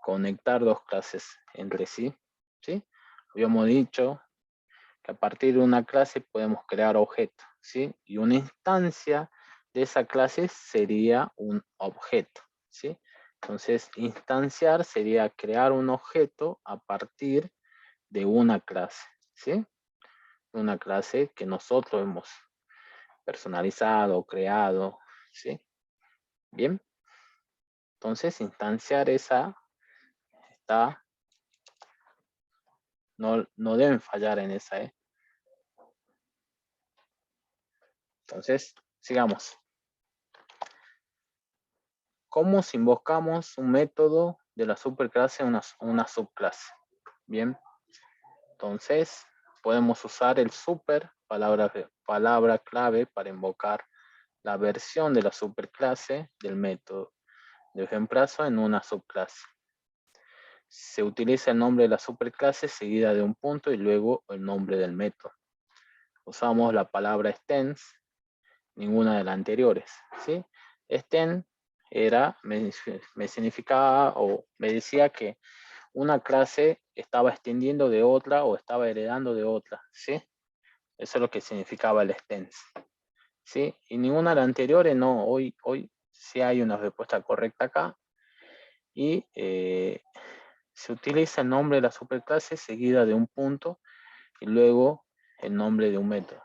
[SPEAKER 1] conectar dos clases entre sí. ¿Sí? Habíamos dicho que a partir de una clase podemos crear objetos, ¿sí? Y una instancia de esa clase sería un objeto, ¿sí? Entonces, instanciar sería crear un objeto a partir de una clase, ¿sí? Una clase que nosotros hemos personalizado, creado, ¿sí? Bien. Entonces, instanciar esa está, no deben fallar en esa, ¿eh? Entonces, sigamos. ¿Cómo si invocamos un método de la superclase a una subclase? Bien, entonces podemos usar el super, palabra clave para invocar la versión de la superclase del método de reemplazo en una subclase. Se utiliza el nombre de la superclase seguida de un punto y luego el nombre del método. Usamos la palabra extends, ninguna de las anteriores, ¿sí? Extend me significaba o me decía que una clase estaba extendiendo de otra o estaba heredando de otra, ¿sí? Eso es lo que significaba el extends, ¿sí? Y ninguna de las anteriores, no, hoy sí hay una respuesta correcta acá. Y se utiliza el nombre de la superclase seguida de un punto y luego el nombre de un método.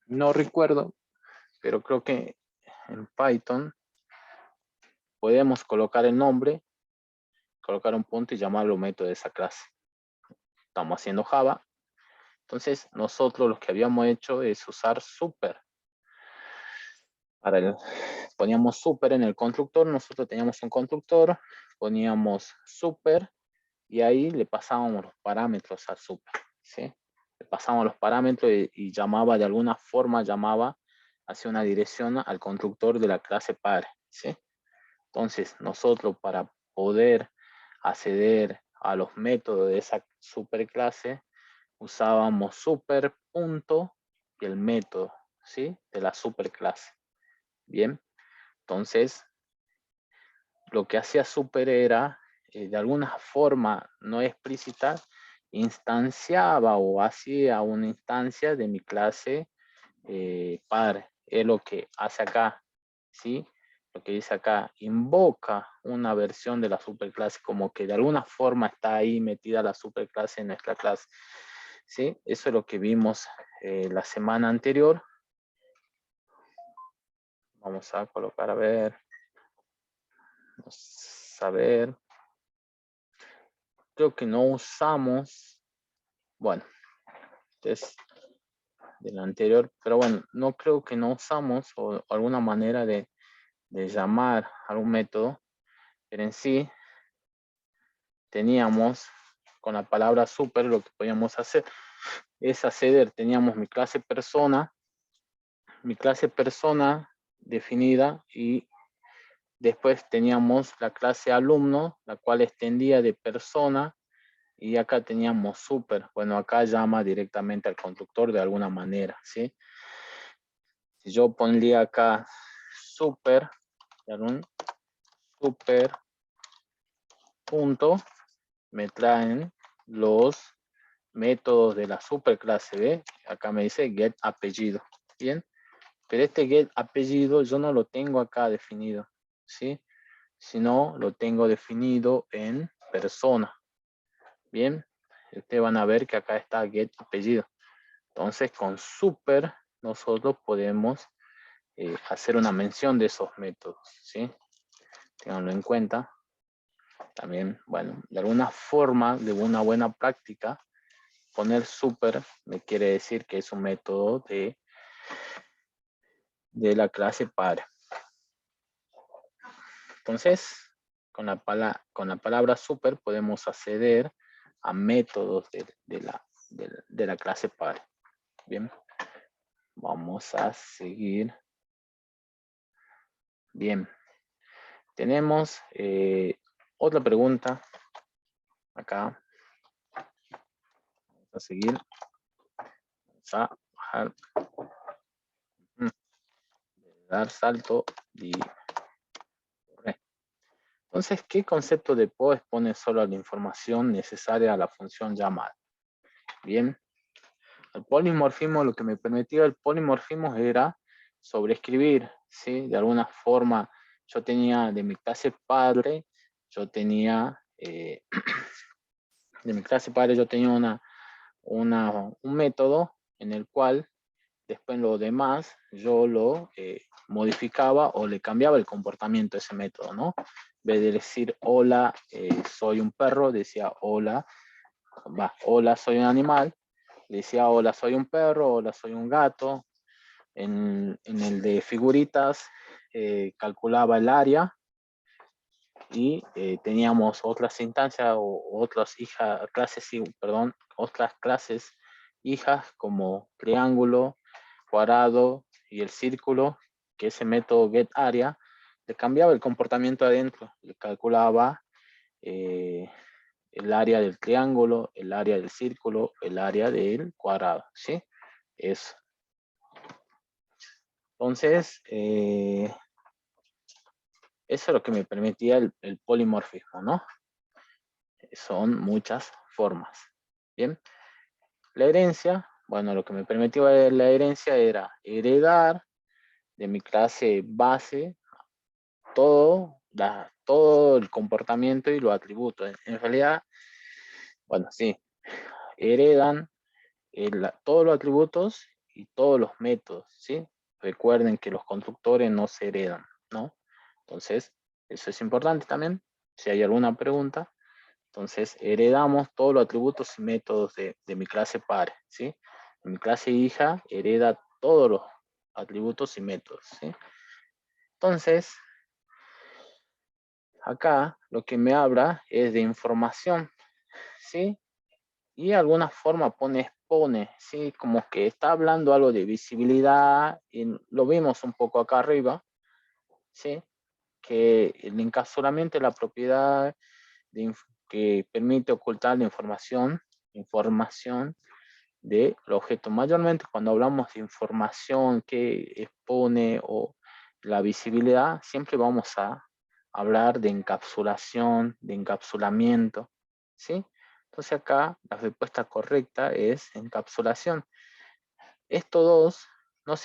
[SPEAKER 1] No recuerdo, pero creo que en Python podemos colocar el nombre, colocar un punto y llamarlo método de esa clase. Estamos haciendo Java. Entonces, nosotros lo que habíamos hecho es usar super. Poníamos super en el constructor, nosotros teníamos un constructor, poníamos super y ahí le pasábamos los parámetros al super, ¿sí? Le pasábamos los parámetros y llamaba de alguna forma, hacia una dirección al constructor de la clase padre, ¿sí? Entonces, nosotros para poder acceder a los métodos de esa superclase, usábamos super punto y el método, ¿sí? De la superclase. Bien, entonces lo que hacía super era, de alguna forma no explícita, instanciaba o hacía una instancia de mi clase padre. Es lo que hace acá, ¿sí? Lo que dice acá, invoca una versión de la superclase, como que de alguna forma está ahí metida la superclase en nuestra clase. ¿sí? Eso es lo que vimos la semana anterior. Vamos a colocar, a ver. Vamos a ver. Creo que no usamos. Bueno, es del anterior, pero bueno, no creo que no usamos o alguna manera de llamar algún método, pero en sí teníamos con la palabra super lo que podíamos hacer es acceder, teníamos mi clase persona definida y después teníamos la clase alumno, la cual extendía de persona y acá teníamos super. Bueno, acá llama directamente al constructor de alguna manera, ¿sí? Si yo pondría acá super, super punto, me traen los métodos de la superclase B. Acá me dice get apellido. Bien, pero este get apellido yo no lo tengo acá definido, ¿sí? Sino lo tengo definido en persona. Bien, ustedes van a ver que acá está get apellido. Entonces con super nosotros podemos hacer una mención de esos métodos, ¿sí? Ténganlo en cuenta. También, bueno, de alguna forma, de una buena práctica, poner super me quiere decir que es un método de la clase padre. Entonces, con la palabra super podemos acceder a métodos de la clase padre. Bien, vamos a seguir. Bien, tenemos otra pregunta acá. Vamos a seguir. Vamos a bajar. Dar salto y correr. Entonces, ¿qué concepto de PO expone solo a la información necesaria a la función llamada? Bien, el polimorfismo, lo que me permitía el polimorfismo era sobreescribir, ¿sí? De alguna forma, yo tenía de mi clase padre, yo tenía, de mi clase padre yo tenía un método en el cual después lo demás yo lo modificaba o le cambiaba el comportamiento a ese método, ¿no? En vez de decir hola, soy un perro, decía hola, hola, soy un animal, decía hola, soy un perro, hola, soy un gato. En el de figuritas calculaba el área y teníamos otras instancias o otras otras clases hijas como triángulo, cuadrado y el círculo, que ese método getArea le cambiaba el comportamiento adentro, le calculaba el área del triángulo, el área del círculo, el área del cuadrado, ¿sí? Eso. Entonces, eso es lo que me permitía el polimorfismo, ¿no? Son muchas formas. Bien. La herencia, bueno, lo que me permitió la herencia era heredar de mi clase base todo el comportamiento y los atributos. En realidad, bueno, sí, heredan todos los atributos y todos los métodos, ¿sí? Recuerden que los constructores no se heredan, ¿no? Entonces, eso es importante también. Si hay alguna pregunta, entonces heredamos todos los atributos y métodos de mi clase padre, ¿sí? Mi clase hija hereda todos los atributos y métodos, ¿sí? Entonces, acá lo que me habla es de información, ¿sí? Y de alguna forma expone, ¿sí? Como que está hablando algo de visibilidad, y lo vimos un poco acá arriba, ¿sí? Que el encapsulamiento de la propiedad que permite ocultar la información del objeto. Mayormente cuando hablamos de información que expone o la visibilidad, siempre vamos a hablar de encapsulación, de encapsulamiento, ¿sí? Entonces acá la respuesta correcta es encapsulación. Estos dos no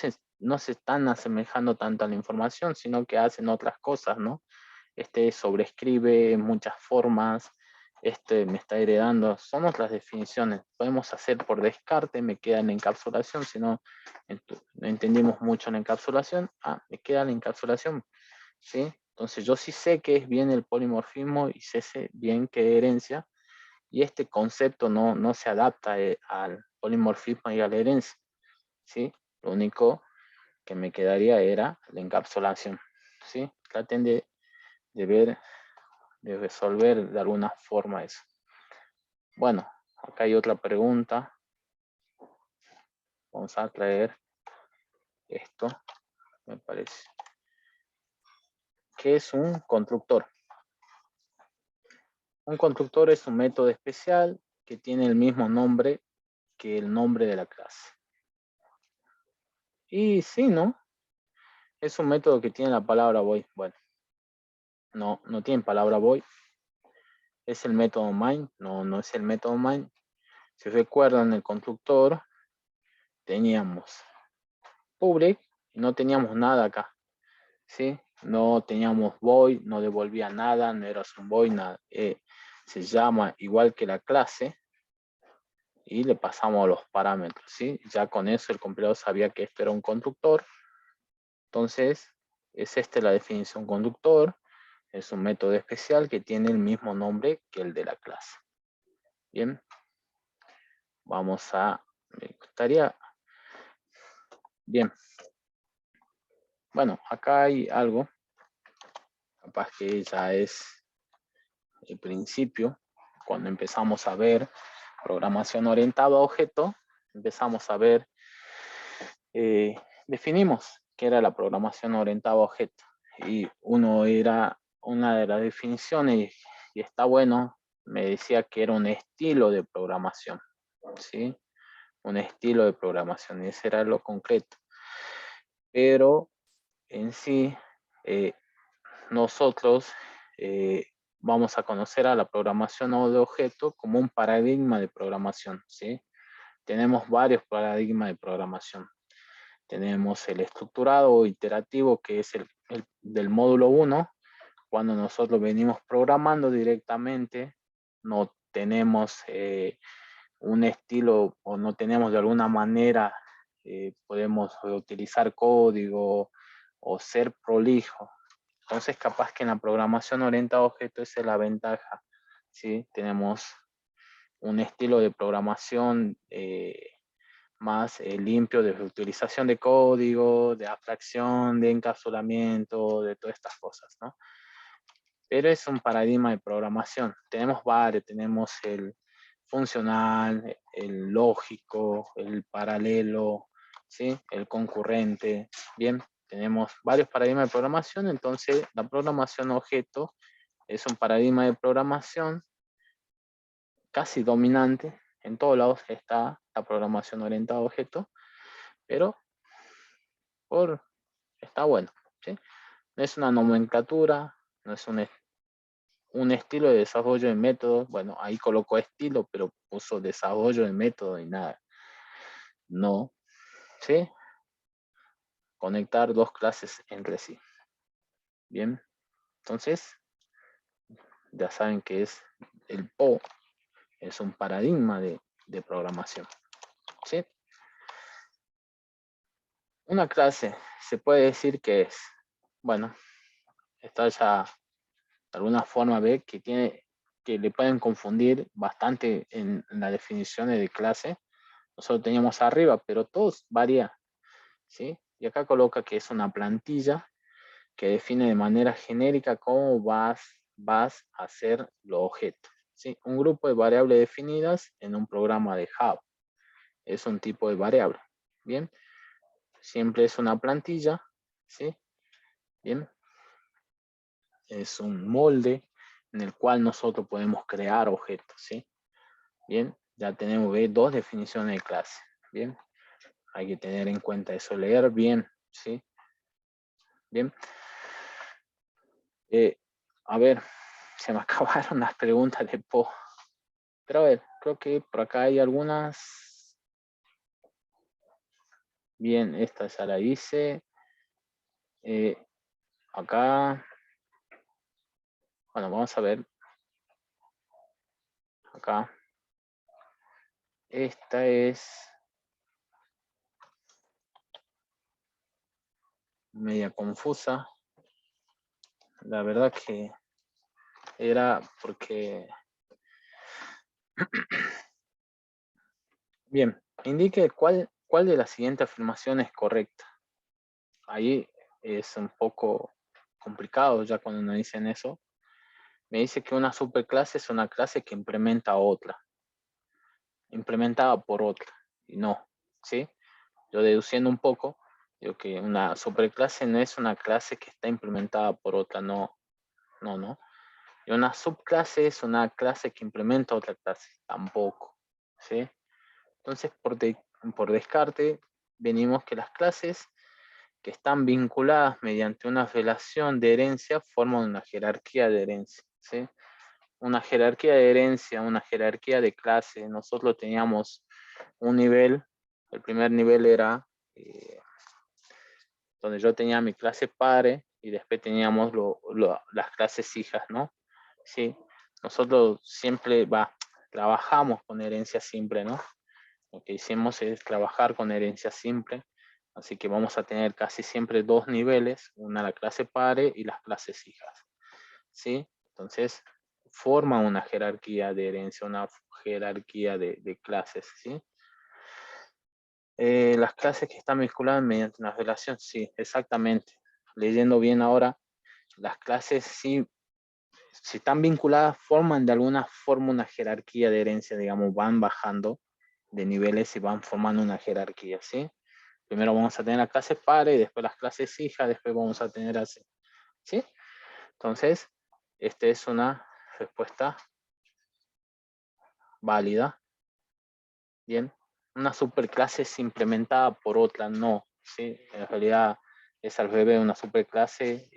[SPEAKER 1] se están asemejando tanto a la información, sino que hacen otras cosas, ¿no? Sobreescribe muchas formas, este me está heredando, somos las definiciones. Podemos hacer por descarte, me queda en la encapsulación, si no entendimos mucho la encapsulación, me queda la encapsulación, ¿sí? Entonces yo sí sé que es bien el polimorfismo y sé bien qué herencia, y este concepto no se adapta al polimorfismo y a la herencia, ¿sí? Lo único que me quedaría era la encapsulación, ¿sí? Traten de ver, de resolver de alguna forma eso. Bueno, acá hay otra pregunta. Vamos a traer esto, me parece. ¿Qué es un constructor? Un constructor es un método especial que tiene el mismo nombre que el nombre de la clase. Y sí, ¿no? Es un método que tiene la palabra void. Bueno, no tiene palabra void. ¿Es el método main? No es el método main. Si recuerdan, el constructor teníamos public y no teníamos nada acá, ¿sí? No teníamos void, no devolvía nada, no era un void, nada. Se llama igual que la clase y le pasamos los parámetros, ¿sí? Ya con eso el compilador sabía que esto era un constructor. Entonces, es esta la definición conductor. Es un método especial que tiene el mismo nombre que el de la clase. Bien. Vamos a... Me gustaría... Bien. Bueno, acá hay algo. Capaz que ya es el principio. Cuando empezamos a ver programación orientada a objeto, empezamos a ver... definimos qué era la programación orientada a objeto. Y una de las definiciones, y está bueno, me decía que era un estilo de programación, ¿sí? Un estilo de programación, y ese era lo concreto. Pero en sí, nosotros vamos a conocer a la programación de objeto como un paradigma de programación, ¿sí? Tenemos varios paradigmas de programación. Tenemos el estructurado o iterativo, que es el del módulo 1. Cuando nosotros venimos programando directamente, no tenemos un estilo o no tenemos de alguna manera, podemos utilizar código o ser prolijo. Entonces, capaz que en la programación orientada a objetos esa es la ventaja, ¿sí? Tenemos un estilo de programación más limpio de utilización de código, de abstracción, de encapsulamiento, de todas estas cosas, ¿no? Pero es un paradigma de programación. Tenemos varios, tenemos el funcional, el lógico, el paralelo, ¿sí? El concurrente. Bien, tenemos varios paradigmas de programación, entonces la programación objeto es un paradigma de programación casi dominante. En todos lados está la programación orientada a objeto, pero está bueno, ¿sí? No es una nomenclatura, no es un estilo de desarrollo de métodos. Bueno, ahí colocó estilo, pero puso desarrollo de método y nada. No, ¿sí? Conectar dos clases entre sí. Bien, entonces ya saben que es el PO, es un paradigma de programación, ¿sí? Una clase se puede decir que es, bueno, está ya de alguna forma ve que le pueden confundir bastante en las definiciones de clase. Nosotros teníamos arriba, pero todos varía, ¿sí? Y acá coloca que es una plantilla que define de manera genérica cómo vas a hacer los objetos, ¿sí? Un grupo de variables definidas en un programa de Java. Es un tipo de variable, ¿bien? Siempre es una plantilla, ¿sí? Bien. Es un molde en el cual nosotros podemos crear objetos, ¿sí? Bien, ya tenemos dos definiciones de clase, ¿bien? Hay que tener en cuenta eso, leer bien, ¿sí? Bien. A ver, se me acabaron las preguntas de Po. Pero a ver, creo que por acá hay algunas. Bien, esta ya la hice. Acá, bueno, vamos a ver. acá. Esta es media confusa. La verdad que era porque... Bien, indique cuál de las siguientes afirmaciones es correcta. Ahí es un poco complicado ya cuando nos dicen eso. Me dice que una superclase es una clase que implementa otra, implementada por otra, y no, ¿sí? Yo deduciendo un poco, digo que una superclase no es una clase que está implementada por otra, no. Y una subclase es una clase que implementa otra clase, tampoco, ¿sí? Entonces, por descarte, venimos que las clases que están vinculadas mediante una relación de herencia forman una jerarquía de herencia, ¿sí? Una jerarquía de herencia, una jerarquía de clase. Nosotros teníamos un nivel, el primer nivel era donde yo tenía mi clase padre y después teníamos las clases hijas, ¿no? Sí, nosotros siempre trabajamos con herencia simple, ¿no? Lo que hicimos es trabajar con herencia simple, así que vamos a tener casi siempre dos niveles, una la clase padre y las clases hijas, ¿sí? Entonces, forma una jerarquía de herencia, una jerarquía de clases, ¿sí? Las clases que están vinculadas mediante una relación, sí, exactamente. Leyendo bien ahora, las clases sí, si están vinculadas, forman de alguna forma una jerarquía de herencia, digamos, van bajando de niveles y van formando una jerarquía, ¿sí? Primero vamos a tener la clase padre, después las clases hijas, después vamos a tener así, ¿sí? Entonces, esta es una respuesta válida. Bien, una superclase es implementada por otra, no, ¿sí? En realidad es al revés, una superclase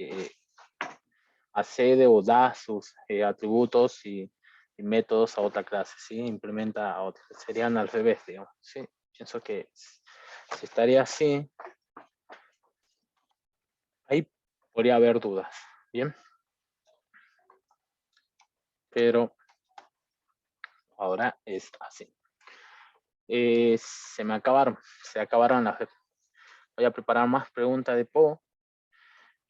[SPEAKER 1] accede o da sus atributos y métodos a otra clase, ¿sí? Implementa a otra, serían al revés, digamos, ¿sí? Pienso que si estaría así, ahí podría haber dudas, ¿bien? Pero ahora es así. Se acabaron las... Voy a preparar más preguntas de Po.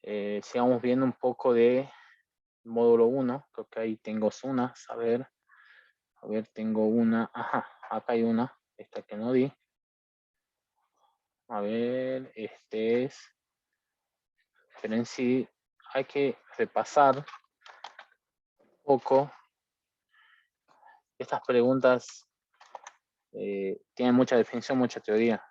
[SPEAKER 1] Sigamos viendo un poco de módulo 1, creo que ahí tengo unas, a ver, tengo una, ajá, acá hay una, esta que no di, a ver, este es, pero en sí hay que repasar un poco, estas preguntas tienen mucha definición, mucha teoría.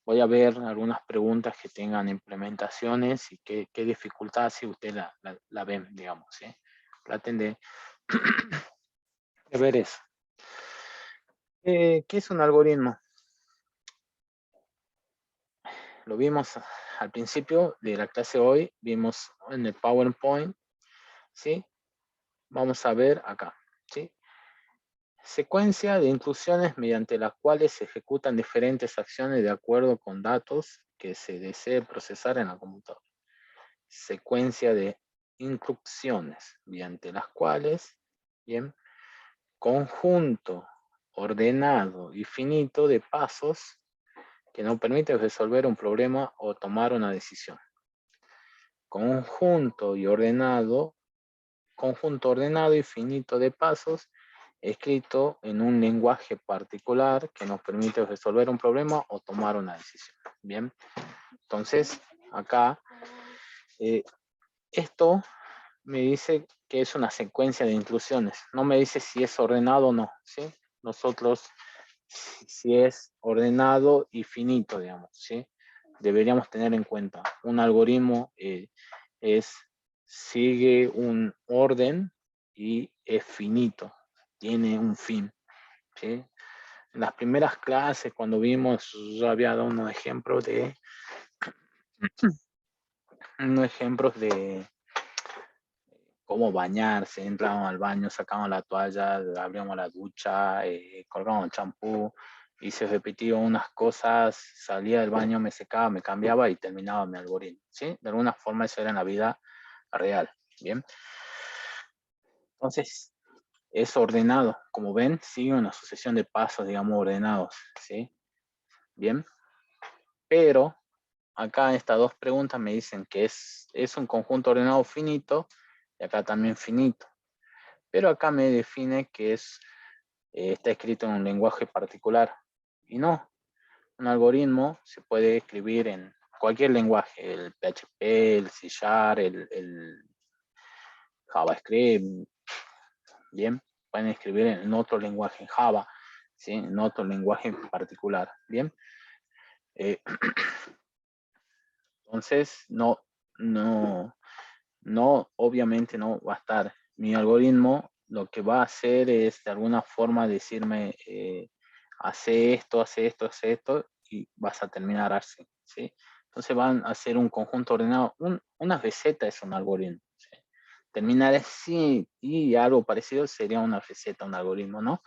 [SPEAKER 1] Voy a ver algunas preguntas que tengan implementaciones y qué dificultad si usted la ven, digamos, ¿sí? Traten de ver eso. ¿Qué es un algoritmo? Lo vimos al principio de la clase hoy, vimos en el PowerPoint, ¿sí? Vamos a ver acá, ¿sí? Secuencia de instrucciones mediante las cuales se ejecutan diferentes acciones de acuerdo con datos que se desee procesar en la computadora. Secuencia de instrucciones mediante las cuales, bien, conjunto ordenado y finito de pasos que nos permite resolver un problema o tomar una decisión. Conjunto ordenado y finito de pasos escrito en un lenguaje particular que nos permite resolver un problema o tomar una decisión. Bien, entonces acá esto me dice que es una secuencia de instrucciones, no me dice si es ordenado o no, ¿sí? Nosotros, si es ordenado y finito, digamos, ¿sí? Deberíamos tener en cuenta, un algoritmo sigue un orden y es finito, tiene un fin, ¿sí? En las primeras clases, cuando vimos, yo había dado unos ejemplos de cómo bañarse, entrábamos al baño, sacábamos la toalla, abríamos la ducha, colgábamos el champú y se repetía unas cosas, salía del baño, me secaba, me cambiaba y terminaba mi algoritmo, ¿sí? De alguna forma eso era en la vida real, ¿bien? Entonces, es ordenado. Como ven, sigue una sucesión de pasos, digamos, ordenados, ¿sí? Bien. Pero acá en estas dos preguntas me dicen que es un conjunto ordenado finito y acá también finito. Pero acá me define que está escrito en un lenguaje particular. Y no, un algoritmo se puede escribir en cualquier lenguaje, el PHP, el C Sharp, el JavaScript, bien, pueden escribir en otro lenguaje, en Java, ¿sí? En otro lenguaje en particular, bien. Eh, entonces, obviamente no va a estar. Mi algoritmo lo que va a hacer es de alguna forma decirme, hace esto, hace esto, hace esto, y vas a terminar así, ¿sí? Entonces van a hacer un conjunto ordenado. Una receta es un algoritmo, ¿sí? Terminar así y algo parecido sería una receta, un algoritmo, ¿no?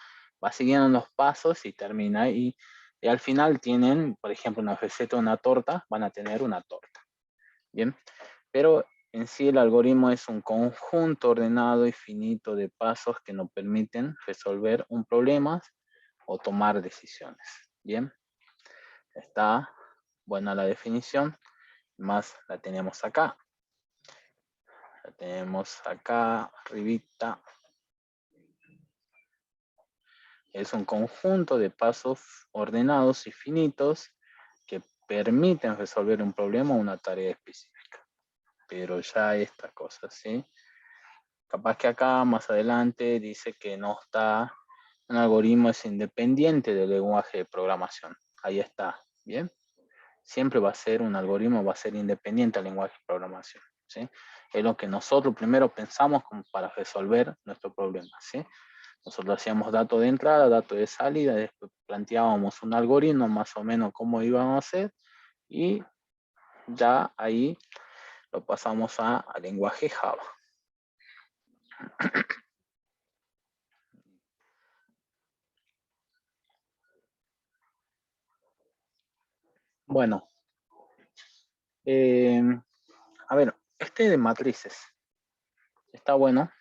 [SPEAKER 1] Va siguiendo los pasos y termina y al final tienen, por ejemplo, una receta de una torta, van a tener una torta, ¿bien? Pero en sí el algoritmo es un conjunto ordenado y finito de pasos que nos permiten resolver un problema o tomar decisiones. Bien, está buena la definición, más la tenemos acá. La tenemos acá, arribita. Es un conjunto de pasos ordenados y finitos que permiten resolver un problema o una tarea específica. Pero ya esta cosa, ¿sí? Capaz que acá más adelante dice que no está, un algoritmo es independiente del lenguaje de programación. Ahí está, ¿bien? Siempre va a ser un algoritmo, va a ser independiente del lenguaje de programación, ¿sí? Es lo que nosotros primero pensamos como para resolver nuestro problema, ¿sí? Nosotros hacíamos datos de entrada, datos de salida, después planteábamos un algoritmo más o menos cómo íbamos a hacer y ya ahí lo pasamos al lenguaje Java. Bueno, a ver, este de matrices está bueno.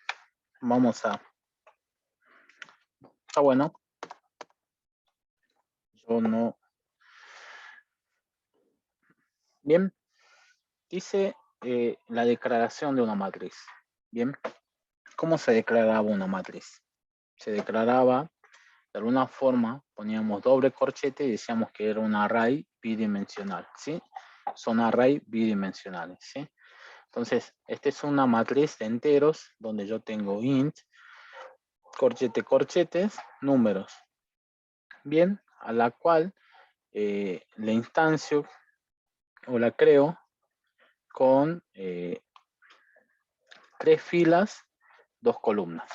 [SPEAKER 1] Está bueno. Yo no. Bien, dice la declaración de una matriz. Bien, ¿cómo se declaraba una matriz? Se declaraba de alguna forma, poníamos doble corchete y decíamos que era un array bidimensional, ¿sí? Son array bidimensionales, ¿sí? Entonces, esta es una matriz de enteros donde yo tengo int, corchete, corchetes, números. Bien, a la cual la instancio o la creo con 3 filas, 2 columnas.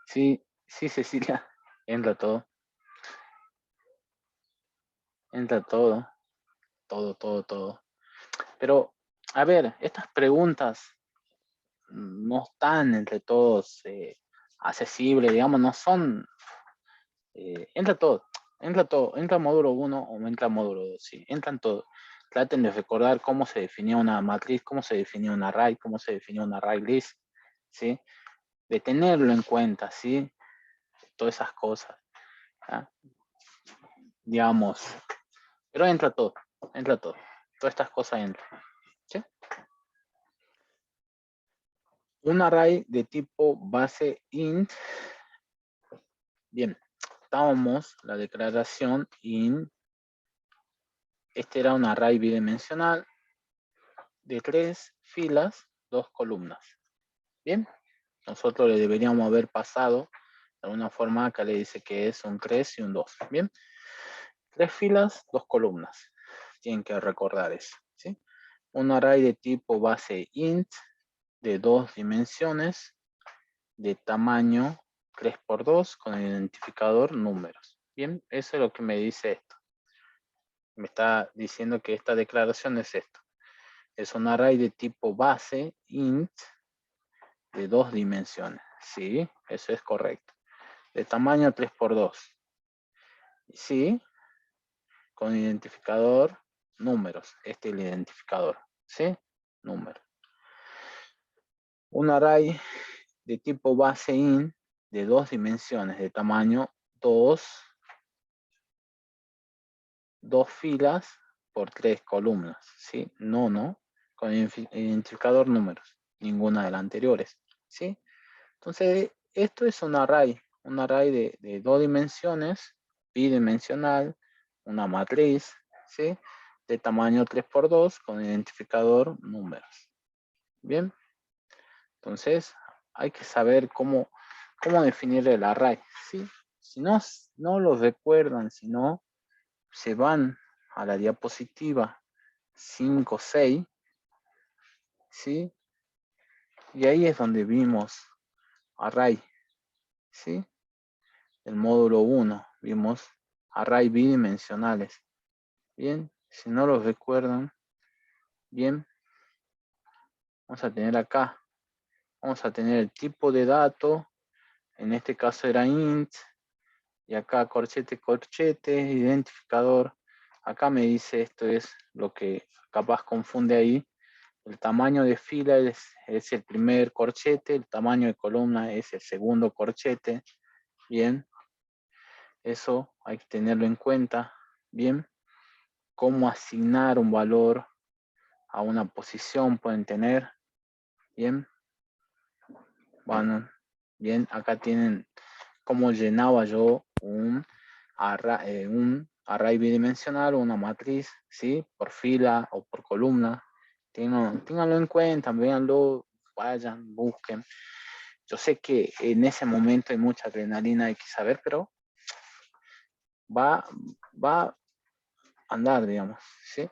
[SPEAKER 1] Sí, sí, Cecilia, entra todo, entra todo, todo, todo, todo. Pero, a ver, estas preguntas no están entre todos accesibles, digamos, no son, entra todo, entra módulo 1 o entra módulo 2, sí, entran todos. Traten de recordar cómo se definía una matriz, cómo se definía un array, cómo se definía un array list, ¿sí? De tenerlo en cuenta, ¿sí? Todas esas cosas, ¿ya? Digamos, pero entra todo, todas estas cosas entran, ¿sí? Un array de tipo base int, bien, estábamos la declaración int, este era un array bidimensional de 3 filas, 2 columnas, bien, nosotros le deberíamos haber pasado de alguna forma, acá le dice que es un 3 y un 2, bien, 3 filas, 2 columnas, tienen que recordar eso, ¿sí? Un array de tipo base int de 2 dimensiones de tamaño 3×2 con el identificador números. Bien, eso es lo que me dice esto. Me está diciendo que esta declaración es esto. Es un array de tipo base int de 2 dimensiones. Sí, eso es correcto. De tamaño 3×2. Sí, con identificador números. Este es el identificador. ¿Sí? Número. Un array de tipo base int de 2 dimensiones, de tamaño 2 filas por 3 columnas, ¿sí? No, con identificador números, ninguna de las anteriores, ¿sí? Entonces, esto es un array de 2 dimensiones, bidimensional, una matriz, ¿sí? De tamaño 3×2 con identificador números. Bien, entonces hay que saber cómo definir el array, ¿sí? Si no lo recuerdan, si no, se van a la diapositiva 5, 6, ¿sí? Y ahí es donde vimos array, ¿sí? El módulo 1, vimos array bidimensionales. Bien, si no lo recuerdan, bien, vamos a tener acá, vamos a tener el tipo de dato, en este caso era int, y acá corchete, identificador. Acá me dice esto es lo que capaz confunde ahí. El tamaño de fila es el primer corchete, el tamaño de columna es el segundo corchete. Bien, eso hay que tenerlo en cuenta. Bien, cómo asignar un valor a una posición pueden tener. Bien, bueno, bien, acá tienen cómo llenaba yo un array bidimensional o una matriz, ¿sí? Por fila o por columna. Ténganlo en cuenta, véanlo, vayan, busquen. Yo sé que en ese momento hay mucha adrenalina, hay que saber, pero va a andar, digamos, ¿sí?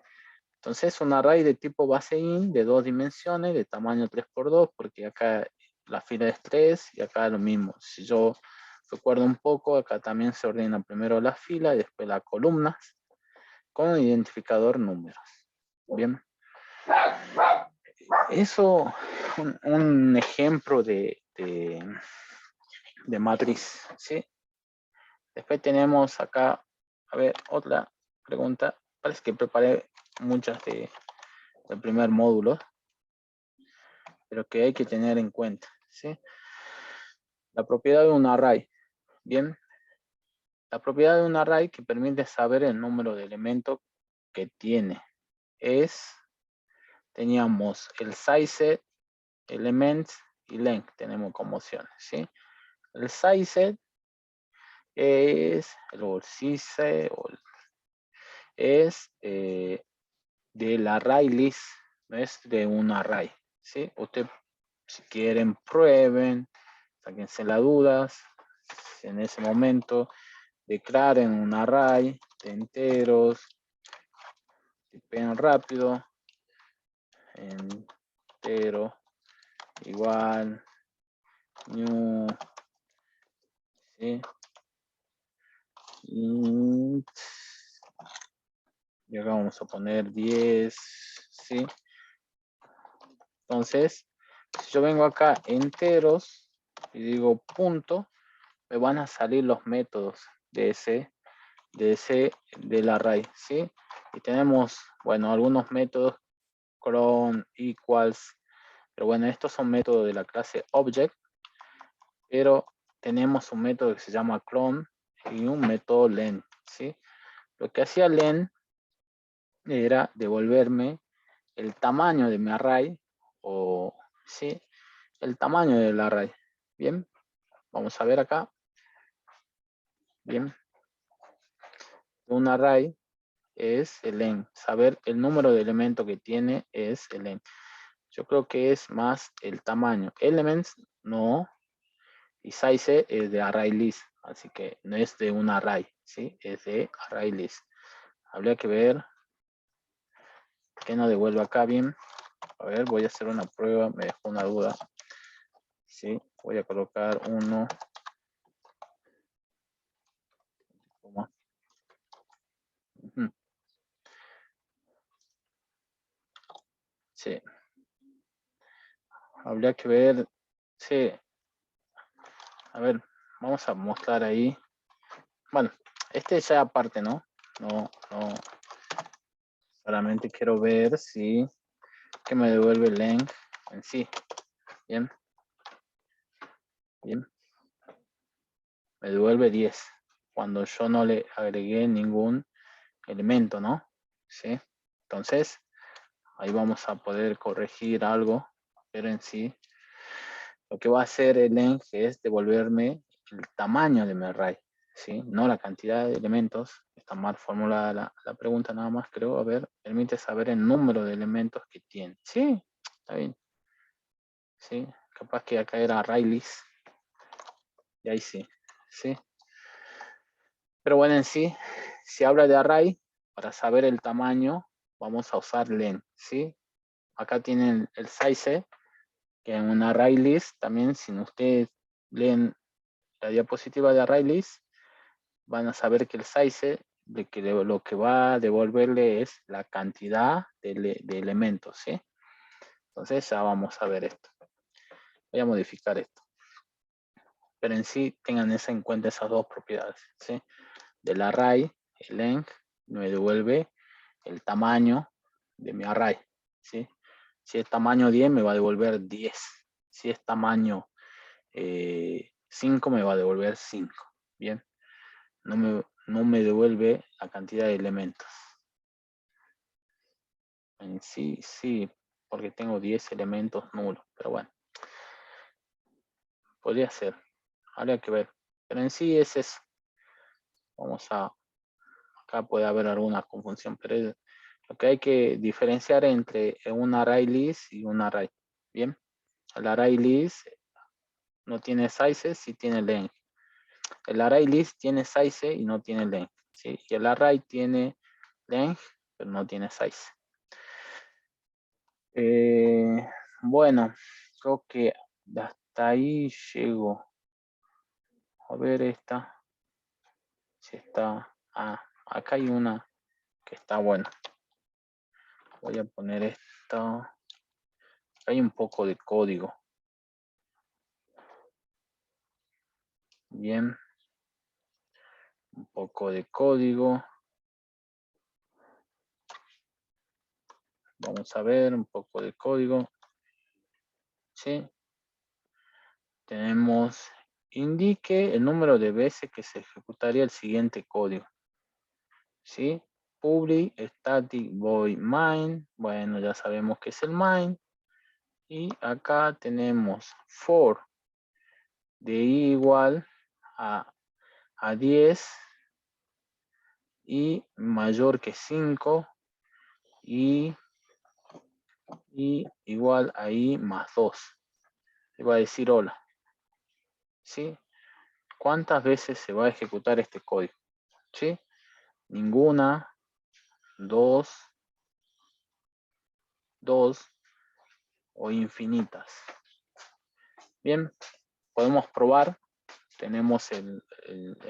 [SPEAKER 1] Entonces, un array de tipo base int de 2 dimensiones, de tamaño 3×2, porque acá la fila es 3 y acá lo mismo. Si yo recuerdo un poco, acá también se ordena primero la fila y después las columnas con identificador números. Bien. Eso, un ejemplo de matriz, ¿sí? Después tenemos acá, a ver, otra pregunta. Parece que preparé muchas del primer módulo, pero que hay que tener en cuenta, ¿sí? La propiedad de un array. Bien, la propiedad de un array que permite saber el número de elementos que tiene teníamos el size, elements y length, tenemos como opciones, ¿sí? El size es, es del array list, no es de un array, ¿sí? Usted, si quieren, prueben, sáquense las dudas, en ese momento declaren un array de enteros, tipen rápido, entero igual new, ¿sí? Int, y acá vamos a poner 10, ¿sí? Entonces, si yo vengo acá enteros y digo punto, me van a salir los métodos del array, ¿sí? Y tenemos, bueno, algunos métodos, clone, equals, pero bueno, estos son métodos de la clase object, pero tenemos un método que se llama clone y un método len, ¿sí? Lo que hacía len era devolverme el tamaño de mi array, o, ¿sí? El tamaño del array. Bien, vamos a ver acá. Bien, un array es el len. Saber el número de elementos que tiene es el len. Yo creo que es más el tamaño. Elements, no. Y size es de array list. Así que no es de un array, ¿sí? Es de array list. Habría que ver que no devuelva acá bien. A ver, voy a hacer una prueba. Me dejó una duda. Sí, voy a colocar uno. Sí. Habría que ver. Sí. A ver, vamos a mostrar ahí. Bueno, este ya aparte, ¿no? No. Solamente quiero ver si que me devuelve el length en sí. Bien. Bien. Me devuelve 10 cuando yo no le agregué ningún elemento, ¿no? ¿Sí? Entonces, ahí vamos a poder corregir algo, pero en sí, lo que va a hacer el len es devolverme el tamaño de mi array, ¿sí? No la cantidad de elementos. Está mal formulada la pregunta nada más, creo. A ver, permite saber el número de elementos que tiene. Sí, está bien. Sí, capaz que acá era array list. Y ahí sí, sí. Pero bueno, en sí, si habla de array, para saber el tamaño, vamos a usar len, ¿sí? Acá tienen el size, que en un array list, también si ustedes leen la diapositiva de array list, van a saber que el size, lo que va a devolverle es la cantidad de elementos, ¿sí? Entonces ya vamos a ver esto. Voy a modificar esto. Pero en sí, tengan en cuenta esas dos propiedades, ¿sí? Del array, el length me devuelve el tamaño de mi array, ¿sí? Si es tamaño 10, me va a devolver 10. Si es tamaño 5, me va a devolver 5. Bien, no me devuelve la cantidad de elementos. En sí, sí, porque tengo 10 elementos nulos, pero bueno. Podría ser, habría que ver. Pero en sí es eso. Vamos a, acá puede haber alguna confusión, pero lo que hay que diferenciar entre un array list y un array. Bien, el array list no tiene sizes y tiene length. El array list tiene size y no tiene length, ¿sí? Y el array tiene length, pero no tiene size. Bueno, creo que hasta ahí llego. A ver esta. Si está. Ah, acá hay una que está buena. Voy a poner esto. Hay un poco de código. Bien. Un poco de código. Vamos a ver un poco de código. Sí. Tenemos, indique el número de veces que se ejecutaría el siguiente código. ¿Sí? Public static void main. Bueno, ya sabemos que es el main. Y acá tenemos for de i igual a 10 y mayor que 5 y igual a i más 2. Le va a decir hola. ¿Sí? ¿Cuántas veces se va a ejecutar este código? ¿Sí? Ninguna, 2 o infinitas. Bien, podemos probar. Tenemos el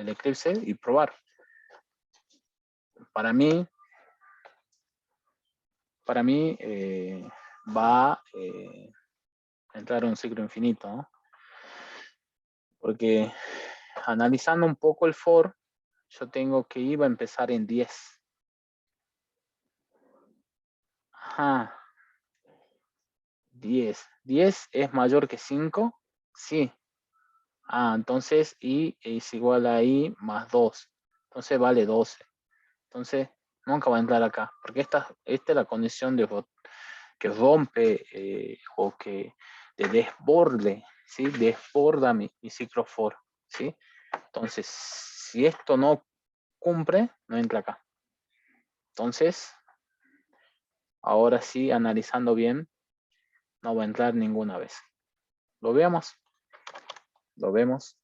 [SPEAKER 1] Eclipse y probar. Para mí va a entrar un ciclo infinito, ¿no? Porque analizando un poco el for, yo tengo que iba a empezar en 10. Ajá. 10. 10 es mayor que 5. Sí. Ah, entonces i es igual a i más 2. Entonces vale 12. Entonces nunca va a entrar acá. Porque esta es la condición que rompe o que de desborde, ¿sí? Desborda mi ciclo for, ¿sí? Entonces, si esto no cumple, no entra acá. Entonces, ahora sí, analizando bien, no va a entrar ninguna vez. ¿Lo vemos? Lo vemos.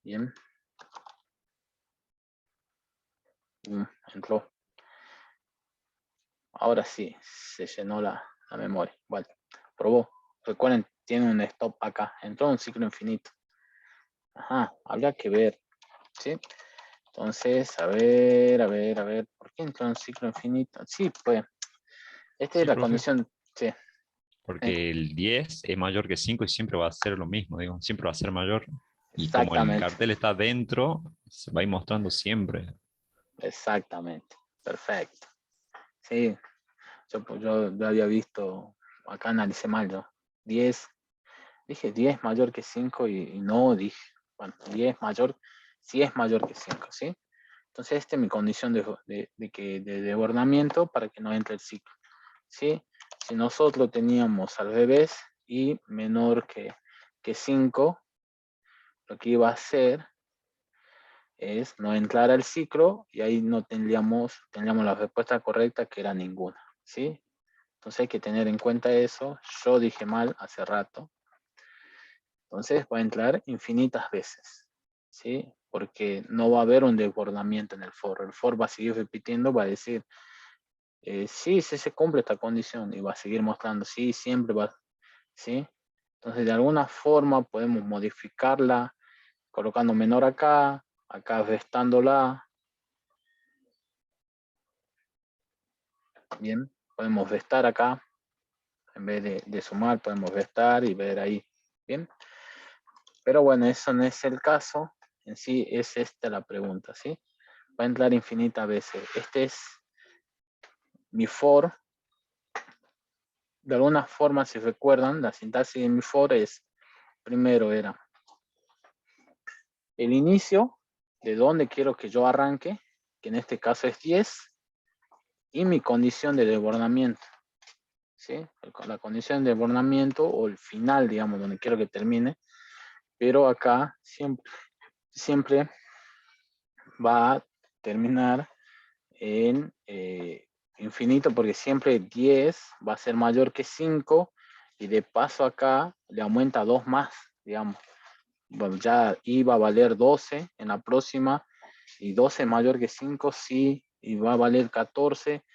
[SPEAKER 1] Bien. Entró. Ahora sí, se llenó la memoria. Vale, probó. Recuerden, tiene un stop acá. Entró un ciclo infinito. Ajá, habría que ver. ¿Sí? Entonces, a ver. ¿Por qué entró un ciclo infinito? Sí, pues. Esta es
[SPEAKER 2] Sí,
[SPEAKER 1] la
[SPEAKER 2] profe,
[SPEAKER 1] condición. Sí.
[SPEAKER 2] porque el 10 es mayor que 5 y siempre va a ser lo mismo, digo, siempre va a ser mayor. Y como el
[SPEAKER 1] Exactamente.
[SPEAKER 2] cartel está dentro, se va a ir mostrando siempre.
[SPEAKER 1] Exactamente. Perfecto. Sí. Yo había visto acá analicé mal yo. 10, dije 10 mayor que 5 y no dije, bueno, 10 mayor, si es mayor que 5, ¿sí? Entonces esta es mi condición de desbordamiento para que no entre el ciclo, ¿sí? Si nosotros teníamos al revés y menor que 5, lo que iba a hacer es no entrar al ciclo y ahí no tendríamos la respuesta correcta, que era ninguna, ¿sí? Entonces hay que tener en cuenta eso. Yo dije mal hace rato. Entonces va a entrar infinitas veces, ¿sí? Porque no va a haber un desbordamiento en el for. El for va a seguir repitiendo, va a decir, sí, sí se cumple esta condición, y va a seguir mostrando, sí, siempre va, ¿sí? Entonces de alguna forma podemos modificarla colocando menor acá, acá restándola. Bien, podemos restar acá, en vez de sumar podemos restar y ver ahí, bien. Pero bueno, eso no es el caso, en sí es esta la pregunta, ¿sí? Va a entrar infinitas veces. Este es mi for. De alguna forma, si recuerdan, la sintaxis de mi for es, primero era el inicio, de donde quiero que yo arranque, que en este caso es 10, y mi condición de desbordamiento, ¿sí? La condición de desbordamiento o el final, digamos, donde quiero que termine, pero acá siempre va a terminar en infinito, porque siempre 10 va a ser mayor que 5, y de paso acá le aumenta 2 más, digamos. Bueno, ya iba a valer 12 en la próxima, y 12 mayor que 5, sí, y va a valer 14,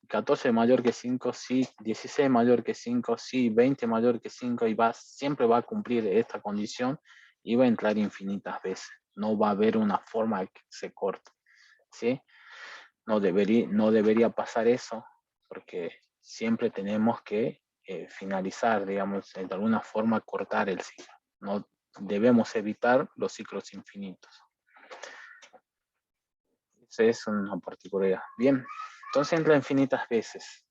[SPEAKER 1] 14 mayor que 5, sí, 16 mayor que 5, sí, 20 mayor que 5, y siempre va a cumplir esta condición, y va a entrar infinitas veces. No va a haber una forma de que se corte, ¿sí? No debería pasar eso, porque siempre tenemos que finalizar, digamos, de alguna forma cortar el ciclo. No debemos evitar los ciclos infinitos. Esa es una particularidad. Bien, entonces entra infinitas veces.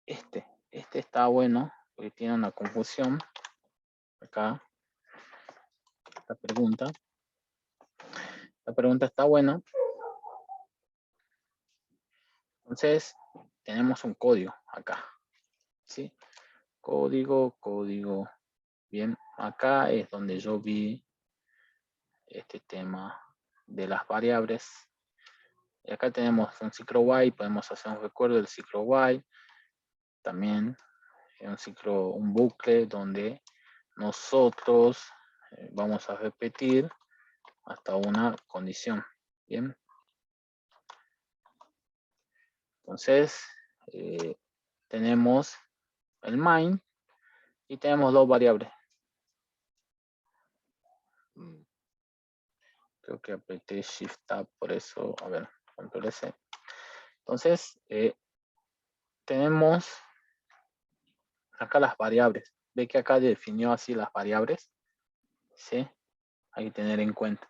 [SPEAKER 1] Este está bueno, porque tiene una confusión. Acá, la pregunta. La pregunta está buena. Entonces, tenemos un código acá, ¿sí? Código. Bien, acá es donde yo vi este tema de las variables. Y acá tenemos un ciclo while, podemos hacer un recuerdo del ciclo while. También un bucle donde nosotros vamos a repetir hasta una condición. Bien. Entonces, tenemos el main y tenemos dos variables. Creo que apreté Shift Tab, por eso, a ver, Control S. Entonces, tenemos acá las variables. Ve que acá definió así las variables, ¿sí? Hay que tener en cuenta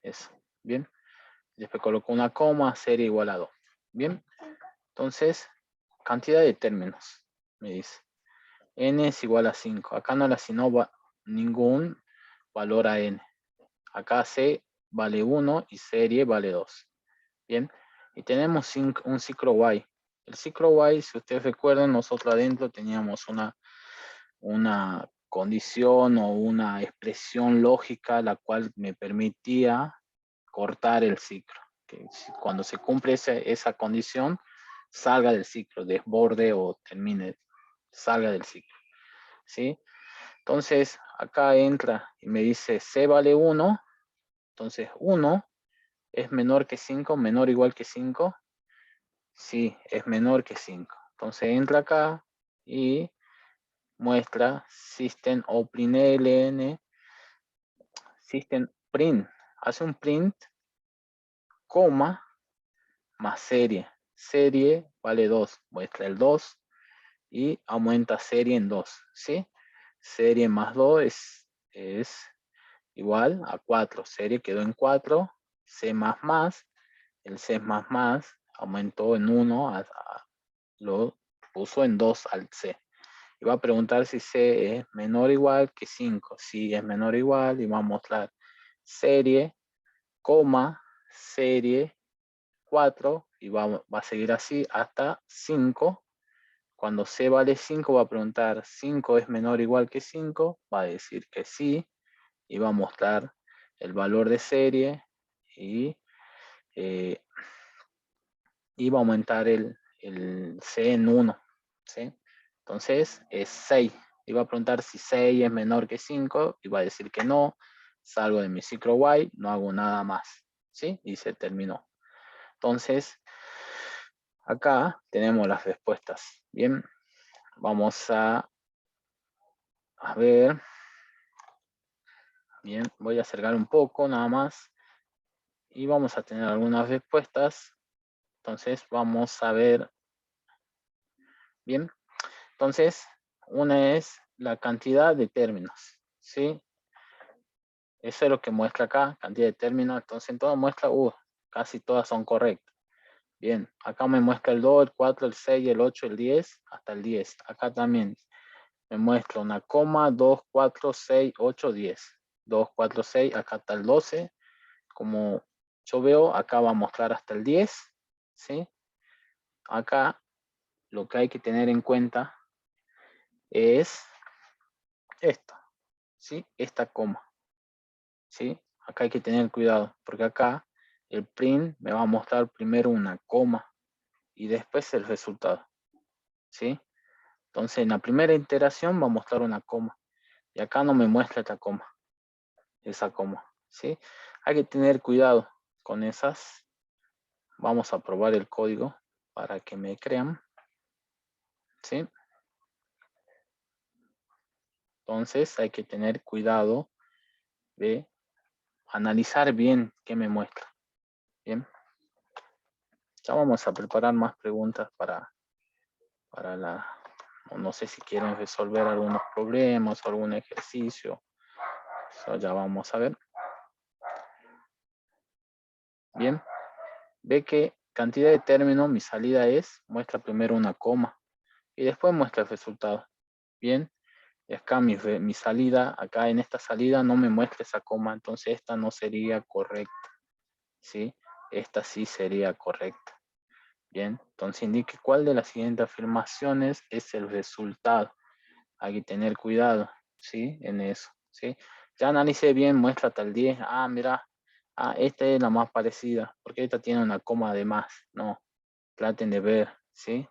[SPEAKER 1] eso, ¿bien? Después colocó una coma, serie igual a 2, ¿bien? Entonces, cantidad de términos, me dice. N es igual a 5. Acá no le asignó ningún valor a N. Acá C vale 1 y serie vale 2. Bien, y tenemos un ciclo while. El ciclo while, si ustedes recuerdan, nosotros adentro teníamos una condición o una expresión lógica la cual me permitía cortar el ciclo. Que cuando se cumple esa condición, salga del ciclo, desborde o termine, salga del ciclo, ¿sí? Entonces, acá entra y me dice C vale 1, entonces 1 es menor que 5, menor o igual que 5, sí, es menor que 5. Entonces entra acá y muestra system openln, system print, hace un print, coma, más serie. Serie vale 2, muestra el 2 y aumenta serie en 2, ¿sí? Serie más 2 es igual a 4, serie quedó en 4, C++, el C++ aumentó en 1, lo puso en 2 al C. y va a preguntar si C es menor o igual que 5. Si es menor o igual, y va a mostrar serie, coma, serie, 4, y va a seguir así hasta 5. Cuando C vale 5, va a preguntar, ¿5 es menor o igual que 5? Va a decir que sí, y va a mostrar el valor de serie, y va a aumentar el C en 1. ¿Sí? Entonces es 6. Y va a preguntar si 6 es menor que 5, y va a decir que no. Salgo de mi ciclo while, no hago nada más. ¿Sí? Y se terminó. Entonces, acá tenemos las respuestas. Bien, vamos a ver. Bien, voy a acercar un poco nada más. Y vamos a tener algunas respuestas. Entonces, vamos a ver. Bien, entonces, una es la cantidad de términos. ¿Sí? Eso es lo que muestra acá, cantidad de términos. Entonces, en todo muestra, casi todas son correctas. Bien, acá me muestra el 2, el 4, el 6, el 8, el 10, hasta el 10. Acá también me muestra una coma, 2, 4, 6, 8, 10. 2, 4, 6, acá está el 12. Como yo veo, acá va a mostrar hasta el 10. ¿Sí? Acá lo que hay que tener en cuenta es esto. ¿Sí? Esta coma. ¿Sí? Acá hay que tener cuidado, porque acá el print me va a mostrar primero una coma y después el resultado. ¿Sí? Entonces, en la primera iteración va a mostrar una coma. Y acá no me muestra esa coma. ¿Sí? Hay que tener cuidado con esas. Vamos a probar el código para que me crean. ¿Sí? Entonces, hay que tener cuidado de analizar bien qué me muestra. Bien. Ya vamos a preparar más preguntas para la... No sé si quieren resolver algunos problemas o algún ejercicio. Eso ya vamos a ver. Bien. Ve que cantidad de términos, mi salida es, muestra primero una coma y después muestra el resultado. Bien. Y acá mi salida, acá en esta salida no me muestra esa coma, entonces esta no sería correcta. ¿Sí? Esta sí sería correcta. Bien. Entonces indique cuál de las siguientes afirmaciones es el resultado. Hay que tener cuidado, ¿sí? En eso, ¿sí? Ya analicé bien, muestra hasta el 10. Ah, mira, esta es la más parecida, porque esta tiene una coma de más. No, traten de ver, ¿sí?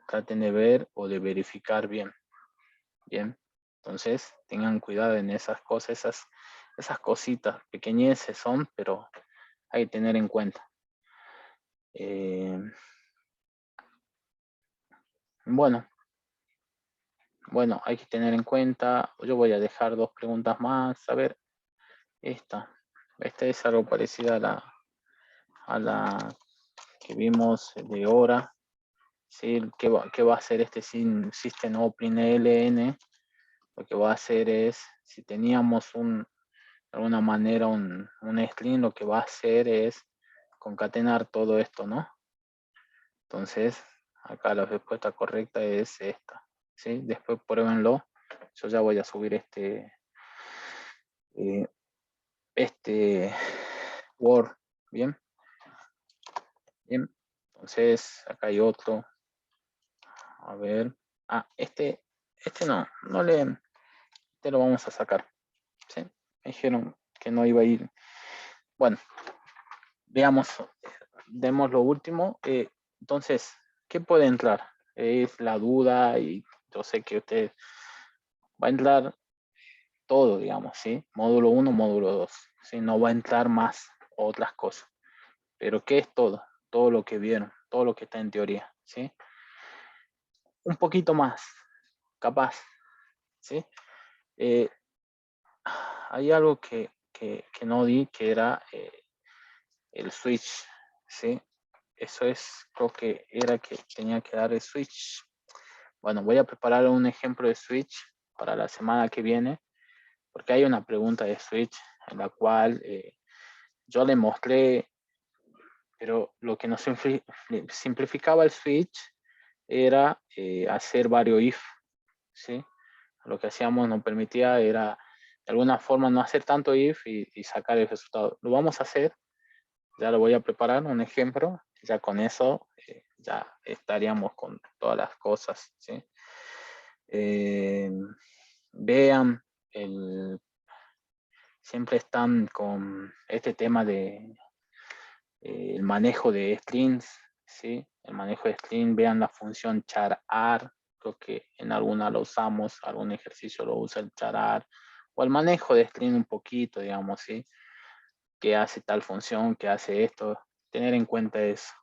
[SPEAKER 1] Traten de ver o de verificar bien. Bien, entonces tengan cuidado en esas cosas, esas cositas, pequeñeces son, pero hay que tener en cuenta. Bueno, hay que tener en cuenta, yo voy a dejar dos preguntas más, a ver, esta es algo parecida a la que vimos de hora, ¿sí? ¿Qué va a hacer este System Opening LN? Lo que va a hacer es, si teníamos de alguna manera un string, lo que va a hacer es concatenar todo esto, ¿no? Entonces, acá la respuesta correcta es esta, ¿sí? Después pruébenlo. Yo ya voy a subir este Word, ¿bien? Bien, entonces acá hay otro. A ver. Este no le, este lo vamos a sacar. ¿Sí? Me dijeron que no iba a ir. Bueno, veamos, demos lo último. Entonces, ¿qué puede entrar? Es la duda y yo sé que usted va a entrar todo, digamos, ¿sí? Módulo 1, módulo 2. ¿Sí? No va a entrar más otras cosas. Pero ¿qué es todo? Todo lo que vieron, todo lo que está en teoría, ¿sí? Un poquito más, capaz, ¿sí? Hay algo que no di, que era el switch, ¿sí? Eso es, creo que era que tenía que dar el switch. Bueno, voy a preparar un ejemplo de switch para la semana que viene, porque hay una pregunta de switch en la cual yo le mostré, pero lo que nos simplificaba el switch era hacer varios if, ¿sí? Lo que hacíamos nos permitía era, de alguna forma, no hacer tanto if y sacar el resultado. Lo vamos a hacer, ya lo voy a preparar, un ejemplo, ya con eso ya estaríamos con todas las cosas, ¿sí? Vean, siempre están con este tema de el manejo de strings, ¿sí? El manejo de string, vean la función char_ar, creo que en alguna lo usamos, algún ejercicio lo usa el char_ar, o el manejo de string un poquito, digamos, ¿sí? ¿Qué hace tal función? ¿Qué hace esto? Tener en cuenta eso.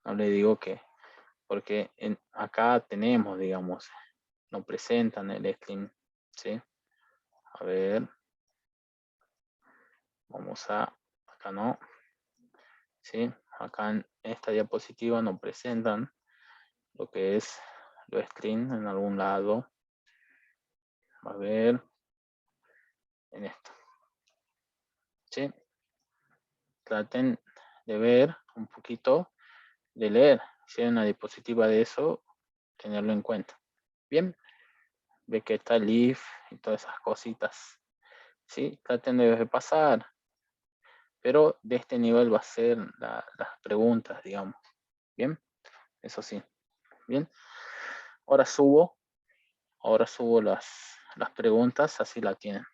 [SPEAKER 1] No le digo que, porque acá tenemos, digamos, nos presentan el string, ¿sí? A ver, vamos a, acá no, ¿sí? Acá en esta diapositiva nos presentan lo que es los string en algún lado. A ver, en esto. ¿Sí? Traten de ver un poquito, de leer. Si hay una diapositiva de eso, tenerlo en cuenta. Bien, ve que está el if y todas esas cositas. ¿Sí? Traten de pasar. Pero de este nivel va a ser las preguntas, digamos. Bien, eso sí. Bien, ahora subo las preguntas, así la tienen.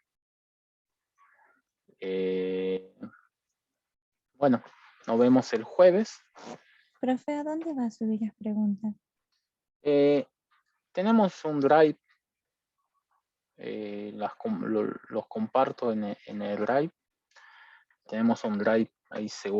[SPEAKER 1] Bueno, nos vemos el jueves.
[SPEAKER 3] Profe, ¿a dónde va a subir las preguntas?
[SPEAKER 1] Tenemos un drive, los comparto en el drive. Tenemos un drive ahí seguro.